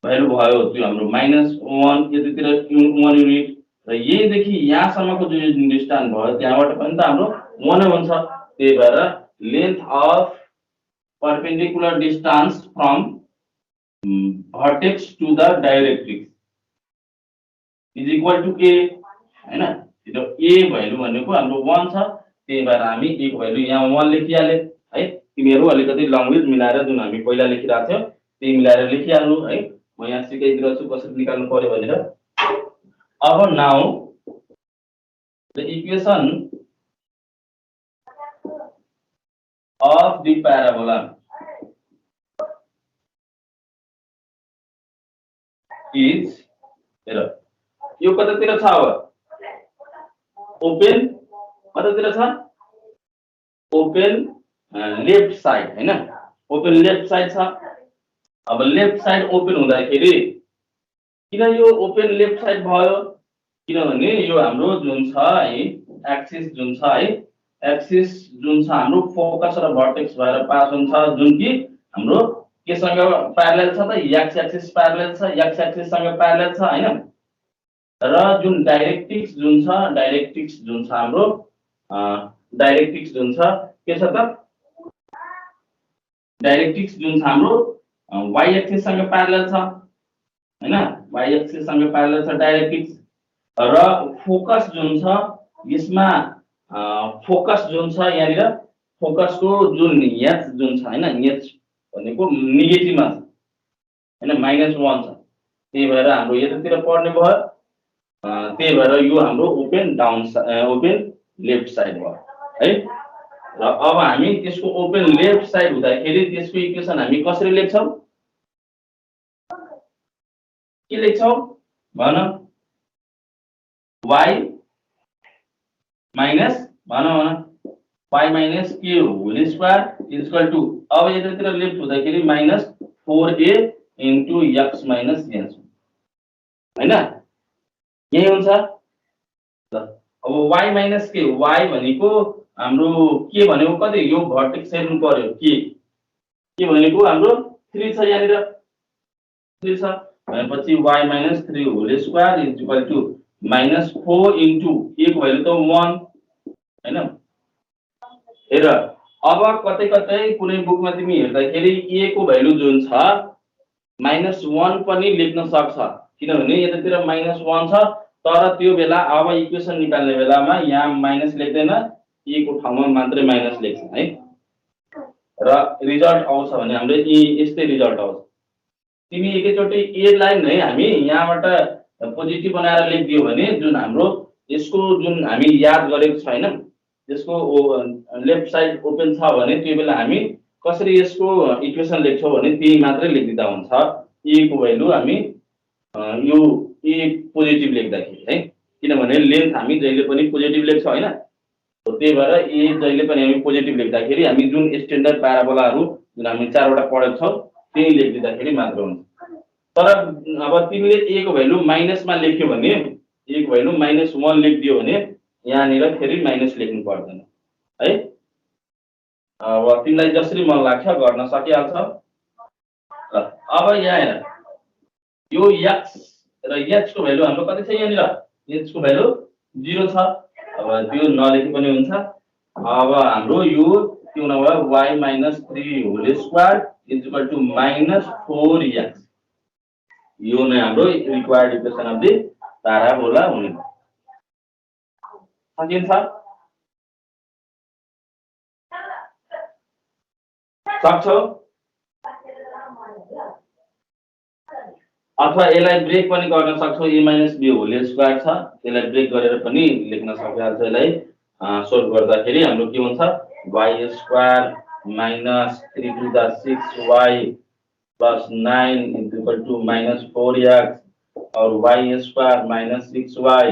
भ्यालु भयो त्यो हाम्रो -1 यतातिर 1 युनिट र यहीदेखि यहाँसम्मको जुन डिस्टेन्स भयो त्यहाँबाट पनि त हाम्रो 1 हुन्छ। त्यही भएर length of perpendicular distance from vertex to the directrix is equal to a हैन। त्यो a भ्यालु भनेको हाम्रो 1 छ, त्यही भएर हामी a को भ्यालु यहाँ 1 लेखिहाले है। तिमीहरु अलिकति ल्याङ्ग्वेज मिलाएर जुन हामी पहिला लेखिरहेको थियौ त्यही मिलाएर लेखिहाल्नु है, म यहाँ सिकाइदिएको छु कसरी निकाल्नु पर्यो भनेर। अब now the equation of the parabola is हेर यो कतातिर छ, अब ओपन कतातिर छ, ओपन लेफ्ट साइड हैन, ओपन लेफ्ट साइड छ। अब लेफ्ट साइड ओपन हुँदाखेरि किन यो ओपन लेफ्ट साइड भयो, किनभने यो हाम्रो जुन छ है एक्सिस जुन छ है, एक्सिस जुन छ हाम्रो फोकस र भर्टेक्स भएर पास हुन्छ, जुन कि हाम्रो केसँग प्यारलल छ त, एक्स एक्सिस प्यारलल छ, एक्स एक्सिस सँग प्यारलल छ हैन। र जुन डाइरेक्ट्रिक्स जुन छ, डाइरेक्ट्रिक्स जुन छ हाम्रो डाइरेक्ट्रिक्स जुन छ के छ त, डाइरेक्ट्रिक्स जुन छ हाम्रो y एक्सिस सँग प्यारलल छ हैन, y एक्सिस सँग प्यारलल छ डाइरेक्ट्रिक्स। र फोकस जुन छ यसमा फोकस जुन छ यहाँनिर फोकसको जुन h जुन छ हैन, h भनेको नेगेटिभमा छ हैन, -1 छ, त्यही भएर हाम्रो यतातिर पर्ने भयो। त्यही भएर यो हाम्रो open down open left side भयो है। र अब हामी त्यसको ओपन लेफ्ट साइड हुँदाखेरि त्यसको इक्वेसन हामी कसरी लेख्छौं, के लेख्छौं भन, y माइनस भन y minus k whole square is equal to, अब यतातिर लेफ्ट हुँदाखेरि -4a into x minus h हैन। यही हुन्छ ल। अब y माइनस के y भनेको हाम्रो के भनेको कति यो भर्टेक्स हेर्नु पर्यो के भनेको हाम्रो 3 छ यहाँनिर 3 छ भनेपछि y minus 3 whole square is equal to minus 4 into a को भ्यालु त 1 हैन। हेर अब कतै कतै कुनै बुकमा तिमी हेर्दाखेरि a को भ्यालु जुन छ -1 पनि लेख्न सक्छ किनभने यतातिर -1 छ तर त्यो बेला अब इक्वेसन निकाल्ने बेलामा यहाँ माइनस लेख्दैन a को ठाउँमा मात्रै माइनस लेख्छ है र रिजल्ट आउँछ भने हाम्रो यस्तै रिजल्ट आउँछ। तिमी एकैचोटि a लाई नै हामी यहाँबाट पोजिटिभ बनाएर लेखिदियो भने जुन हाम्रो यसको जुन हामी याद गरेको छ हैन यसको लेफ्ट साइड ओपन छ भने त्यो बेला हामी कसरी यसको इक्वेसन लेख्छौं भने त्यही मात्रै लेखिदिँदा हुन्छ a को भ्यालु हामी यो a पोजिटिभ लेख्दाखेरि है किनभने लेन्थ हामी जहिले पनि पोजिटिभ लेख्छौं हैन त्यही भएर a जहिले पनि हामी पोजिटिभ लेख्दाखेरि हामी जुन स्ट्यान्डर्ड प्याराबोलाहरु जुन हामी 4 वटा पढेको छौं त्यही लेखिदिँदाखेरि मात्र हुन्छ। तर अब तिमीले a को भ्यालु माइनसमा लेख्यो भने a को भ्यालु -1 लेखिदियो भने यहाँनिर फेरि माइनस लेख्नु पर्दैन है। अब तिमीलाई जसरी मन लाग्छ गर्न सकिहाल्छ। अब यहाँ हेर यो x र h को भ्यालु हाम्रो कति छ यहाँनिर h को भ्यालु 0 छ अब त्यो नलेखे पनि हुन्छ। अब हाम्रो यो के हुन भयो y minus 3 whole square is equal to -4x यो नै हाम्रो required equation of the parabola हुने सकिन्छ सक्छौ अथवा यसलाई ब्रेक पनि गर्न सक्छौ a - b होल स्क्वायर छ यसलाई ब्रेक गरेर पनि लेख्न सकिहाल्छ। यसलाई सोल्भ गर्दाखेरि हाम्रो के हुन्छ y square minus 3 to the 6y plus 9 is equal to -4x और y स्क्वायर माइनस 6y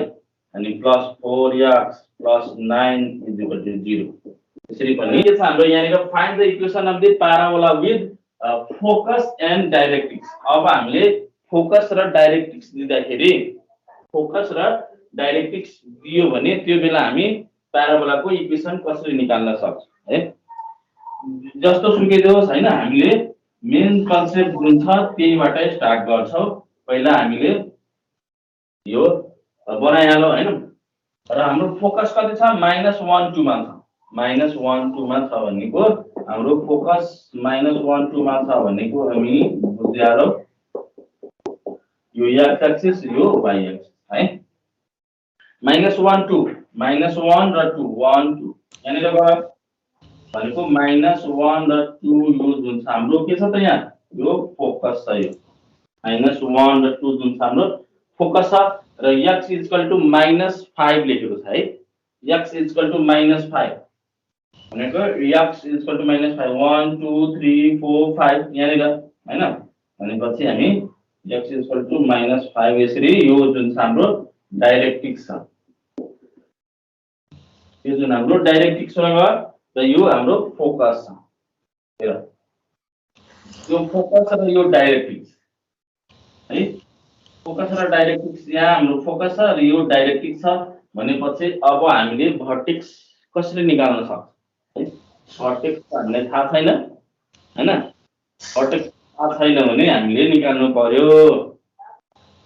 अनि plus 4x plus 9 is equal to 0 यसरी पनि के छ हाम्रो यहाँनिर find the equation of the parabola with focus and directrix. अब हामीले फोकस र डाइरेक्ट्रिक्स दिँदाखेरि फोकस र डाइरेक्ट्रिक्स दियो भने त्यो बेला हामी प्याराबोलाको इक्वेसन कसरी निकाल्न सक्छौं है जस्तो सुकै दियोस् हैन। हामीले मेन कन्सेप्ट जुन छ त्यहीबाटै स्टार्ट गर्छौं। पहिला हामीले यो बनाइहालौ हैन र हाम्रो फोकस कति छ -1 2 मा छ -1 2 मा छ भनेको हाम्रो फोकस -1 2 मा छ भनेको हामी बुझिहालौ यो x एक्सिस यो y एक्सिस है -1 2 -1 र 2 1 2 यहाँनिर गयो भनेको -1 र 2 यो जुन छ हाम्रो के छ त यहाँ यो फोकस छ यो -1 र 2 जुन छ हाम्रो फोकस छ र x -5 लेखेको छ है x -5 भनेको x -5 1 2 3 4 5 यहाँनिर हैन भनेपछि हामी x -5 यसरी यो जुन छ हाम्रो डाइरेक्ट्रिक्स छ यो जुन हाम्रो डाइरेक्ट्रिक्स भयो र यो हाम्रो फोकस छ। हेर यो फोकस र यो डाइरेक्ट्रिक्स है फोकस र डाइरेक्ट्रिक्स यहाँ हाम्रो फोकस छ र यो डाइरेक्ट्रिक्स छ भनेपछि अब हामीले भर्टेक्स कसरी निकाल्न सक्छौं है भर्टेक्स हामीलाई थाहा छैन हैन भर्टेक्स थाहा छैन भने हामीले निकाल्नु पर्यो।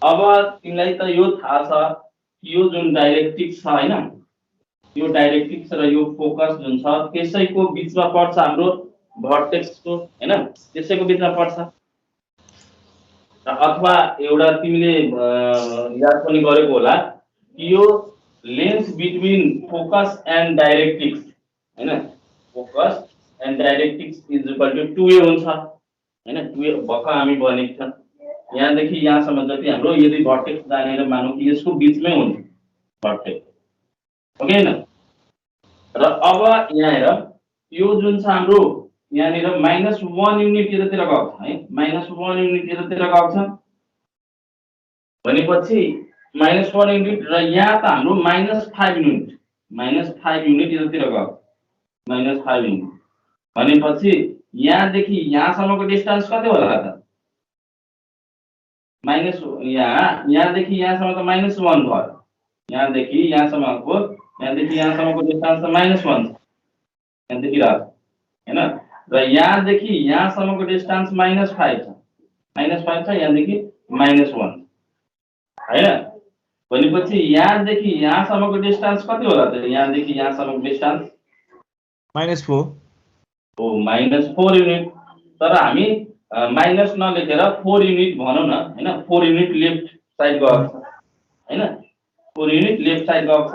अब तिमीलाई त यो थाहा छ यो जुन डाइरेक्ट्रिक्स छ हैन यो डाइरेक्ट्रिक्स र यो फोकस जुन छ त्यसैको बीचमा पर्छ हाम्रो भर्टेक्सको हैन त्यसैको बीचमा पर्छ अथवा एउटा तिमीले याद पनि गरेको होला यो length between focus and directrix हैन focus and directrix is equal to 2a हुन्छ हैन 2a भक्क हामी भनेको छ यहाँदेखि यहाँसम्म जति हाम्रो यदि भर्टेक्स जानेर मानौं कि यसको बीचमै हुन्छ भर्टेक्स ओके हैन र अब यहाँ हेर यो जुन छ हाम्रो यहाँनिर -1 युनिट यतातिर गएको छ है -1 युनिट यतातिर गएको छ भनेपछि -1 युनिट र यहाँ त हाम्रो -5 युनिट यतातिर गएको -5 युनिट भनेपछि यहाँदेखि यहाँसम्मको डिस्टेन्स कति होला त माइनस यहाँदेखि यहाँसम्म त -1 भयो। यहाँदेखि यहाँसम्मको डिस्टेन्स त -1 छ, यहाँ देखिरहेको छ होइन। र यहाँदेखि यहाँसम्मको डिस्टेन्स -5 छ, -5 छ, यहाँदेखि -1 होइन। भनेपछि यहाँदेखि यहाँसम्मको डिस्टेन्स कति होला त? यहाँदेखि यहाँसम्मको डिस्टेन्स -4 हो, -4 युनिट। तर हामी माइनस नलेखेर 4 युनिट भनौँ न होइन। 4 युनिट लेफ्ट साइड गएको छ होइन, 4 युनिट लेफ्ट साइड गएको छ।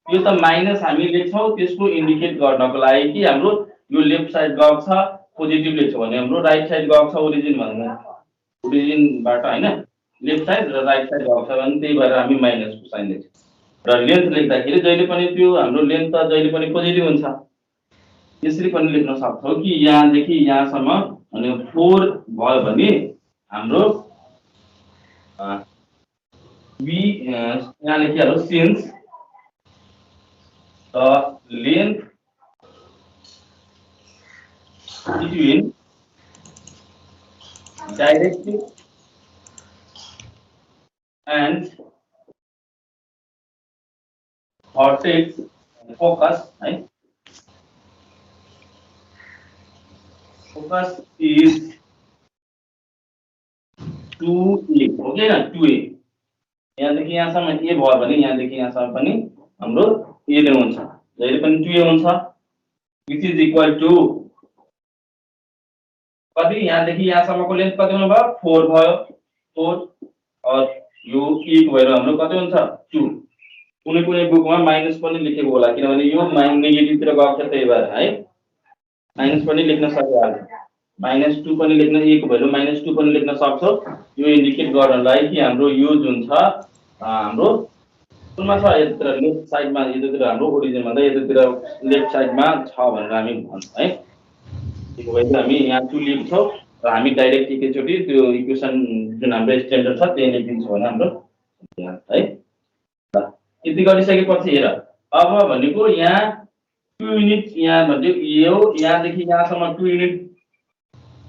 यो त माइनस हामी लेख्छौँ त्यसको इन्डिकेट गर्नको लागि कि हाम्रो यो लेफ्ट साइड गएको छ, पोजिटिभ लेख्छौँ भने हाम्रो राइट साइड गएको छ ओरिजिन भन्नु, ओरिजिनबाट होइन, लेफ्ट साइड र राइट साइड गएको छ भने त्यही भएर हामी माइनसको साइन लेख्छौँ। र लेन्थ लेख्दाखेरि जहिले पनि त्यो हाम्रो लेन्थ त जहिले पनि पोजिटिभ हुन्छ। यसरी पनि लेख्न सक्छौँ कि यहाँदेखि यहाँसम्म अनि 4 भयो भने हाम्रो यहाँ लेखिहाल्नु since the length between directrix and vertex focus है, फोकस इज 2a हो कि हैन, 2a। यहाँदेखि यहाँसम्म a भयो भने यहाँदेखि यहाँसम्म पनि हाम्रो a नै हुन्छ, जहिले पनि 2a हुन्छ। विच इज इक्वल टु कति? यहाँदेखि यहाँसम्मको लेन्थ कति हुनु भयो? 4 भयो, 4 और यो a को भएर हाम्रो कति हुन्छ? 2। कुनै कुनै बुकमा माइनस पनि लेखेको होला किनभने यो नेगेटिभतिर गएको छ, त्यही भएर है माइनस पनि लेख्न सकिहाल्छ। -2 पनि लेख्न, a को भ्यालु -2 पनि लेख्न सक्छौँ। यो इन्डिकेट गर्नलाई कि हाम्रो यो जुन छ हाम्रो कुनमा छ, यतातिर लेफ्ट साइडमा, यतातिर हाम्रो ओरिजिनमा त यतातिर लेफ्ट साइडमा छ भनेर हामी भन्छौँ है। त्यसको भएर हामी यहाँ 2 लेख्छौँ र हामी डाइरेक्ट एकैचोटि त्यो इक्वेसन जुन हाम्रो स्ट्यान्डर्ड छ त्यही लेखिदिन्छौँ भने हाम्रो है। यति गरिसकेपछि हेर, अब भनेको यहाँ 2 युनिट, यहाँ भन्यो यो यहाँदेखि यहाँसम्म 2 युनिट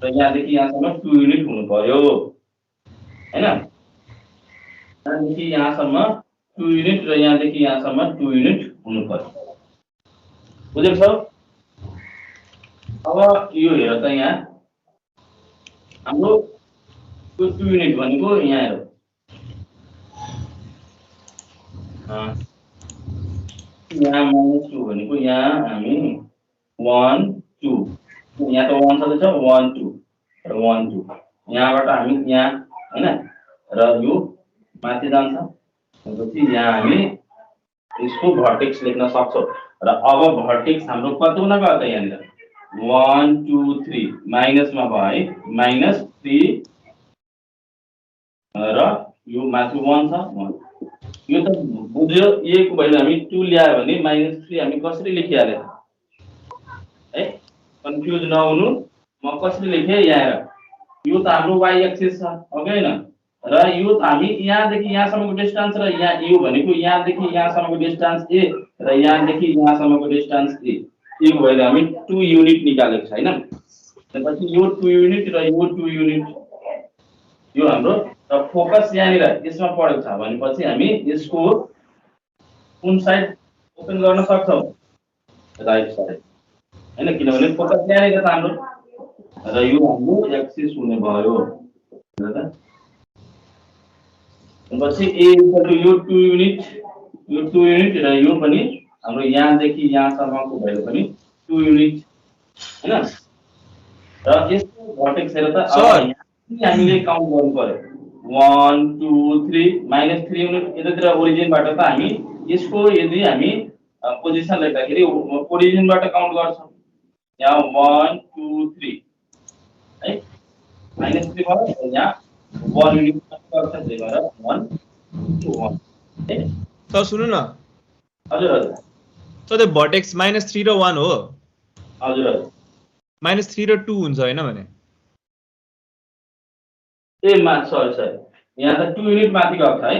र यहाँदेखि यहाँसम्म 2 युनिट हुनु पर्यो हैन। यहाँदेखि यहाँसम्म 2 युनिट र यहाँदेखि यहाँसम्म 2 युनिट हुनु पर्यो। बुझेको छ? अब यो हेर त यहाँ हाम्रो यो 2 युनिट भनेको यहाँ हेर, यहाँ -2 भनेको यहाँ हामी 1 2, यहाँ त 1 छँदैछ, 1 2 र 1 2, यहाँबाट हामी यहाँ हैन र यो माथि जान्छ। त्यसपछि यहाँ हामी यसको भर्टेक्स लेख्न सक्छौँ र अब भर्टेक्स हाम्रो कति हुन गयो त? यहाँनिर 1 2 3 माइनसमा भयो है, -3 र यो माथि 1 छ, 1। यो त बुझ्यो। a को भ्यालु हामी 2 ल्यायो भने -3 हामी कसरी लेखिहाले है? कन्फ्युज नहुनु, म कसरी लेखेँ यहाँ हेर। यो त हाम्रो y एक्सिस छ हो कि हैन, र यो त हामी यहाँदेखि यहाँसम्मको डिस्टेन्स र यहाँ यो भनेको यहाँदेखि यहाँसम्मको डिस्टेन्स a र यहाँदेखि यहाँसम्मको डिस्टेन्स a। a को भ्यालु हामी 2 युनिट निकालेको छ हैन। त्यसपछि यो 2 युनिट र यो 2 युनिट यो हाम्रो र फोकस यहाँनिर यसमा परेको छ भनेपछि हामी यसको कुन साइड ओपन गर्न सक्छौँ? राइट साइड हैन, किनभने फोकस यहाँनिर छ हाम्रो र यो हाम्रो एक्सिस हुने भयो। त्यसपछि a यो 2 युनिट, यो 2 युनिट र यो पनि हाम्रो यहाँदेखि यहाँसम्मको भ्यालु पनि 2 युनिट हैन। र यसको भर्टेक्स हेर त, अब हामीले काउन्ट गर्नु पर्यो 1 2 3 -3 युनिट यतातिर ओरिजिनबाट त हामी यसको यदि हामी पोजिसन लेख्दाखेरि ओरिजिनबाट काउन्ट गर्छौँ। यहाँ 1 2 3 है, -3 भयो, यहाँ 1 युनिट गर्छ, त्यही भएर 1 2 1 है। सर सुन्नु न, हजुर हजुर सर त्यो भर्टेक्स -3 र 1 हो। हजुर हजुर, -3 र 2 हुन्छ हैन भने? ए सरी सरी, यहाँ त 2 युनिट माथि गएको छ है।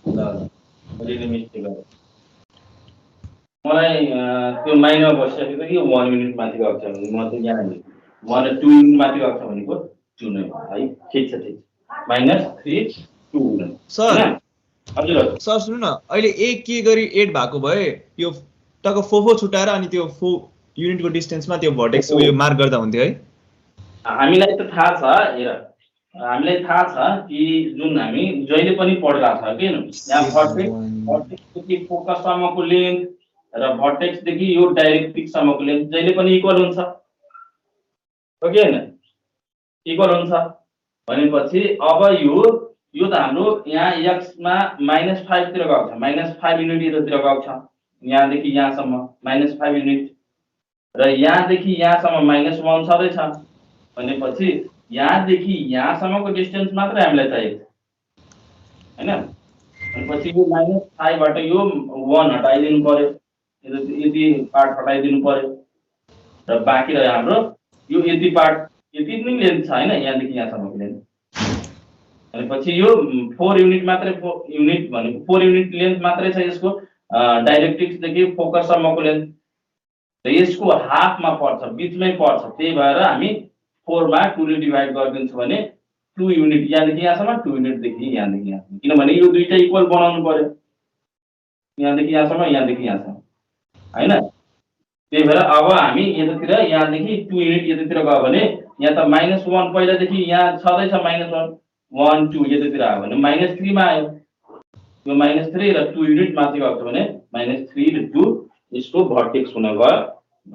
ल मैले मिस्टेक गरेँ, मलाई त्यो माइनमा बसिसकेको थियो कि 1 युनिट माथि गएको छ भने म त यहाँ 1 र 2 युनिट माथि गएको छ भनेको 2 नै भयो है। ठिक छ ठिक छ। -3 2 नै सर हैन। हजुर हजुर सर सुन्नु न, अहिले a के गरी 8 भएको भए यो टक्क 4 छुटाएर अनि त्यो 4 युनिटको डिस्टेन्समा त्यो भर्टेक्स उयो मार्क गर्दा हुन्थ्यो है। हामीलाई त थाहा छ, हेर हामीलाई थाहा छ कि जुन हामी जहिले पनि पढिरहेको छ कि यहाँ भर्टेक्सदेखि फोकससम्मको लेन्थ र भर्टेक्सदेखि यो डाइरेक्ट्रिक्ससम्मको लेन्थ जहिले पनि इक्वल हुन्छ हो कि हैन? इक्वल हुन्छ भनेपछि अब यो त हाम्रो यहाँ x मा -5 तिर गएको छ, -5 युनिट यतातिर गएको छ, यहाँदेखि यहाँसम्म -5 युनिट र यहाँदेखि यहाँसम्म -1 छँदैछ भनेपछि यहाँदेखि यहाँसम्मको डिस्टेन्स मात्रै हामीलाई चाहिएको छ हैन। भनेपछि यो -5 बाट यो 1 हटाइदिनु पर्यो, यति पार्ट हटाइदिनु पर्यो र बाँकी रह्यो हाम्रो यो यति पार्ट, यति नै लेन्थ छ हैन, यहाँदेखि यहाँसम्मको लेन्थ भनेपछि यो 4 युनिट मात्रै, 4 युनिट भनेको 4 युनिट लेन्थ मात्रै छ यसको डाइरेक्ट्रिक्सदेखि फोकससम्मको लेन्थ र यसको हाफमा पर्छ, बीचमै पर्छ। त्यही भएर हामी 4 मा 2 ले डिभाइड गरिदिन्छौँ भने 2 युनिट यहाँदेखि यहाँसम्म, 2 युनिटदेखि यहाँदेखि यहाँसम्म, किनभने यो दुईटा इक्वल बनाउनु पर्यो, यहाँदेखि यहाँसम्म, यहाँदेखि यहाँसम्म हैन। त्यही भएर अब हामी यतातिर यहाँदेखि 2 युनिट यतातिर गयो भने यहाँ त -1 पहिलादेखि यहाँ छँदैछ, -1 1 2 यतातिर आयो भने -3 मा आयो, यो -3 र 2 युनिट माथि गएको छ भने -3 र 2 यसको भर्टेक्स हुन गयो।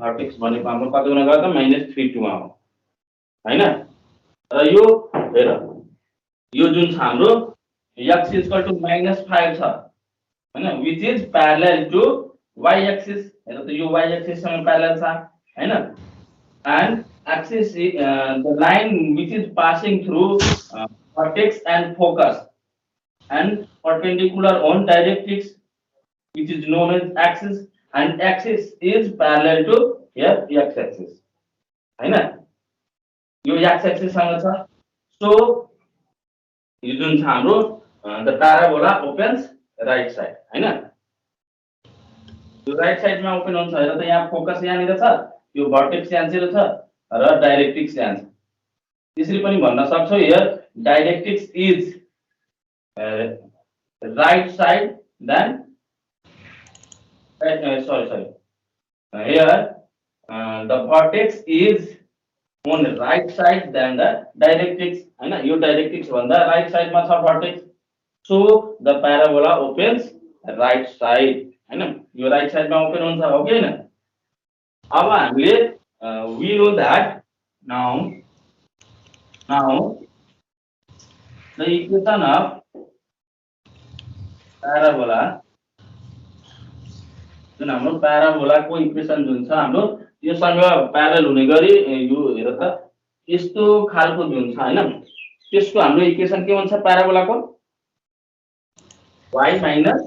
भर्टेक्स भनेको हाम्रो कति हुन गयो त -3 2 मा हो हैन। र यो हेर यो जुन छ हाम्रो x -5 छ हैन, which is parallel to y axis, हेर त यो y axis सँग प्यारलल छ हैन। and axis the line which is passing through vertex and focus and perpendicular on directrix which is known as axis, and axis is parallel to here x axis हैन। यो x axis सँग छ। So यो जुन छ हाम्रो the parabola opens right side हैन। यो राइट साइडमा ओपन हुन्छ, हेर त यहाँ फोकस यहाँनिर छ, यो भर्टेक्स यहाँतिर छ र डाइरेक्ट्रिक्स यहाँ छ। त्यसरी पनि भन्न सक्छौ here directrix is right side than here the vertex is on right side than the directrix हैन। यो डाइरेक्ट्रिक्स भन्दा राइट साइडमा छ vertex, so the parabola opens right side हैन। यो राइट साइडमा ओपन हुन्छ हो कि हैन। अब हामीले we know that now the equation of parabola, जुन हाम्रो प्याराबोलाको इक्वेसन जुन छ हाम्रो योसँग प्यारल हुने गरी यो हेर त यस्तो खालको जुन छ हैन, त्यसको हाम्रो इक्वेसन के हुन्छ प्याराबोलाको y minus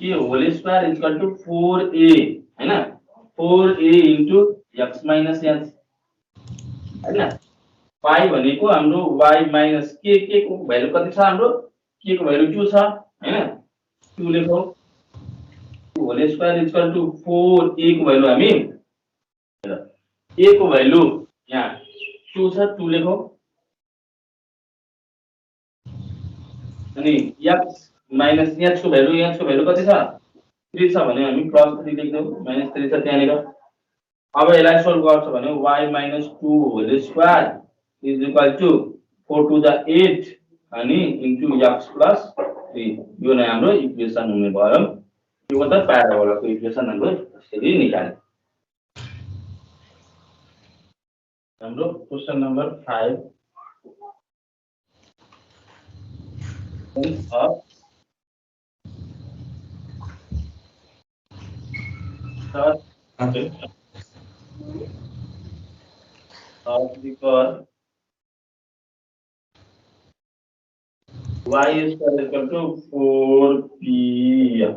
k whole square is equal to 4a हैन, 4a into x minus h हैन। y भनेको हाम्रो y minus k को भ्यालु कति छ हाम्रो, k को भ्यालु 2 छ हैन, 2 लेखौ, whole square is equal to 4a को भ्यालु हामी हेर a को भ्यालु यहाँ 2 छ, 2 लेखौ, अनि x minus h को भ्यालु कति छ 3 छ भने हामी +3 लेख्छौं, -3 छ त्यहाँनिर। अब यसलाई सोल्भ गर्छ भने y minus 2 whole square is equal to 4 to the 8 अनि into x plus 3, यो नै हाम्रो इक्वेसन हुने भयो। यो त प्याराबोलाको इक्वेसन हाम्रो यसरी निकाल्यो। हाम्रो question number 5 because y is equal to 4px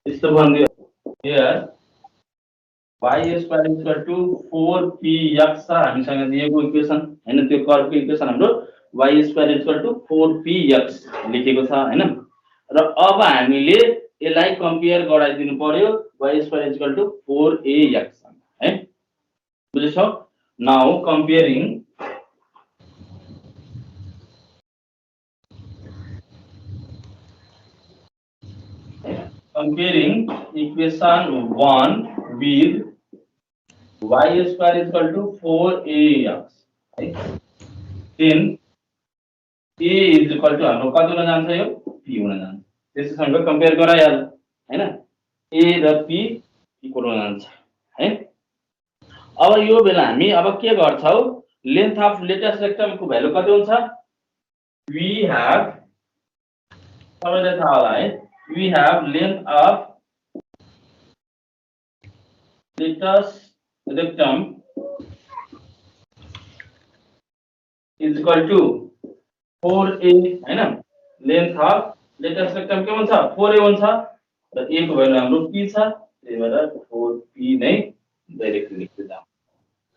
यस्तो भन्दियो here y is equal to 4px छ हामीसँग दिएको इक्वेसन हैन। त्यो कर्वको इक्वेसन हाम्रो y is equal to 4px लेखेको छ हैन। र अब हामीले यसलाई कम्पेयर गराइदिनु पर्यो y is equal to 4ax है, बुझ्यौ। Now comparing equation 1 with y square is equal to 4ax, right? Then a is equal to हाम्रो कति हुन जान्छ यो p हुन जान्छ। त्यसैसँग कम्पेयर गराइहाल हैन, a र p इक्वल हुन जान्छ है। अब यो बेला हामी अब के गर्छौ, लेन्थ अफ लेटेस्ट रेक्टम को भ्यालु कति हुन्छ, we have तपाईलाई थाहा होला है, we have length of latest rectum is equal to 4a हैन। लेन्थ अफ लेटेस्ट रेक्टम के हुन्छ 4a हुन्छ र a को भ्यालु हाम्रो p छ, त्यही भएर 4p नै डाइरेक्टली लेख्दै जाऊ।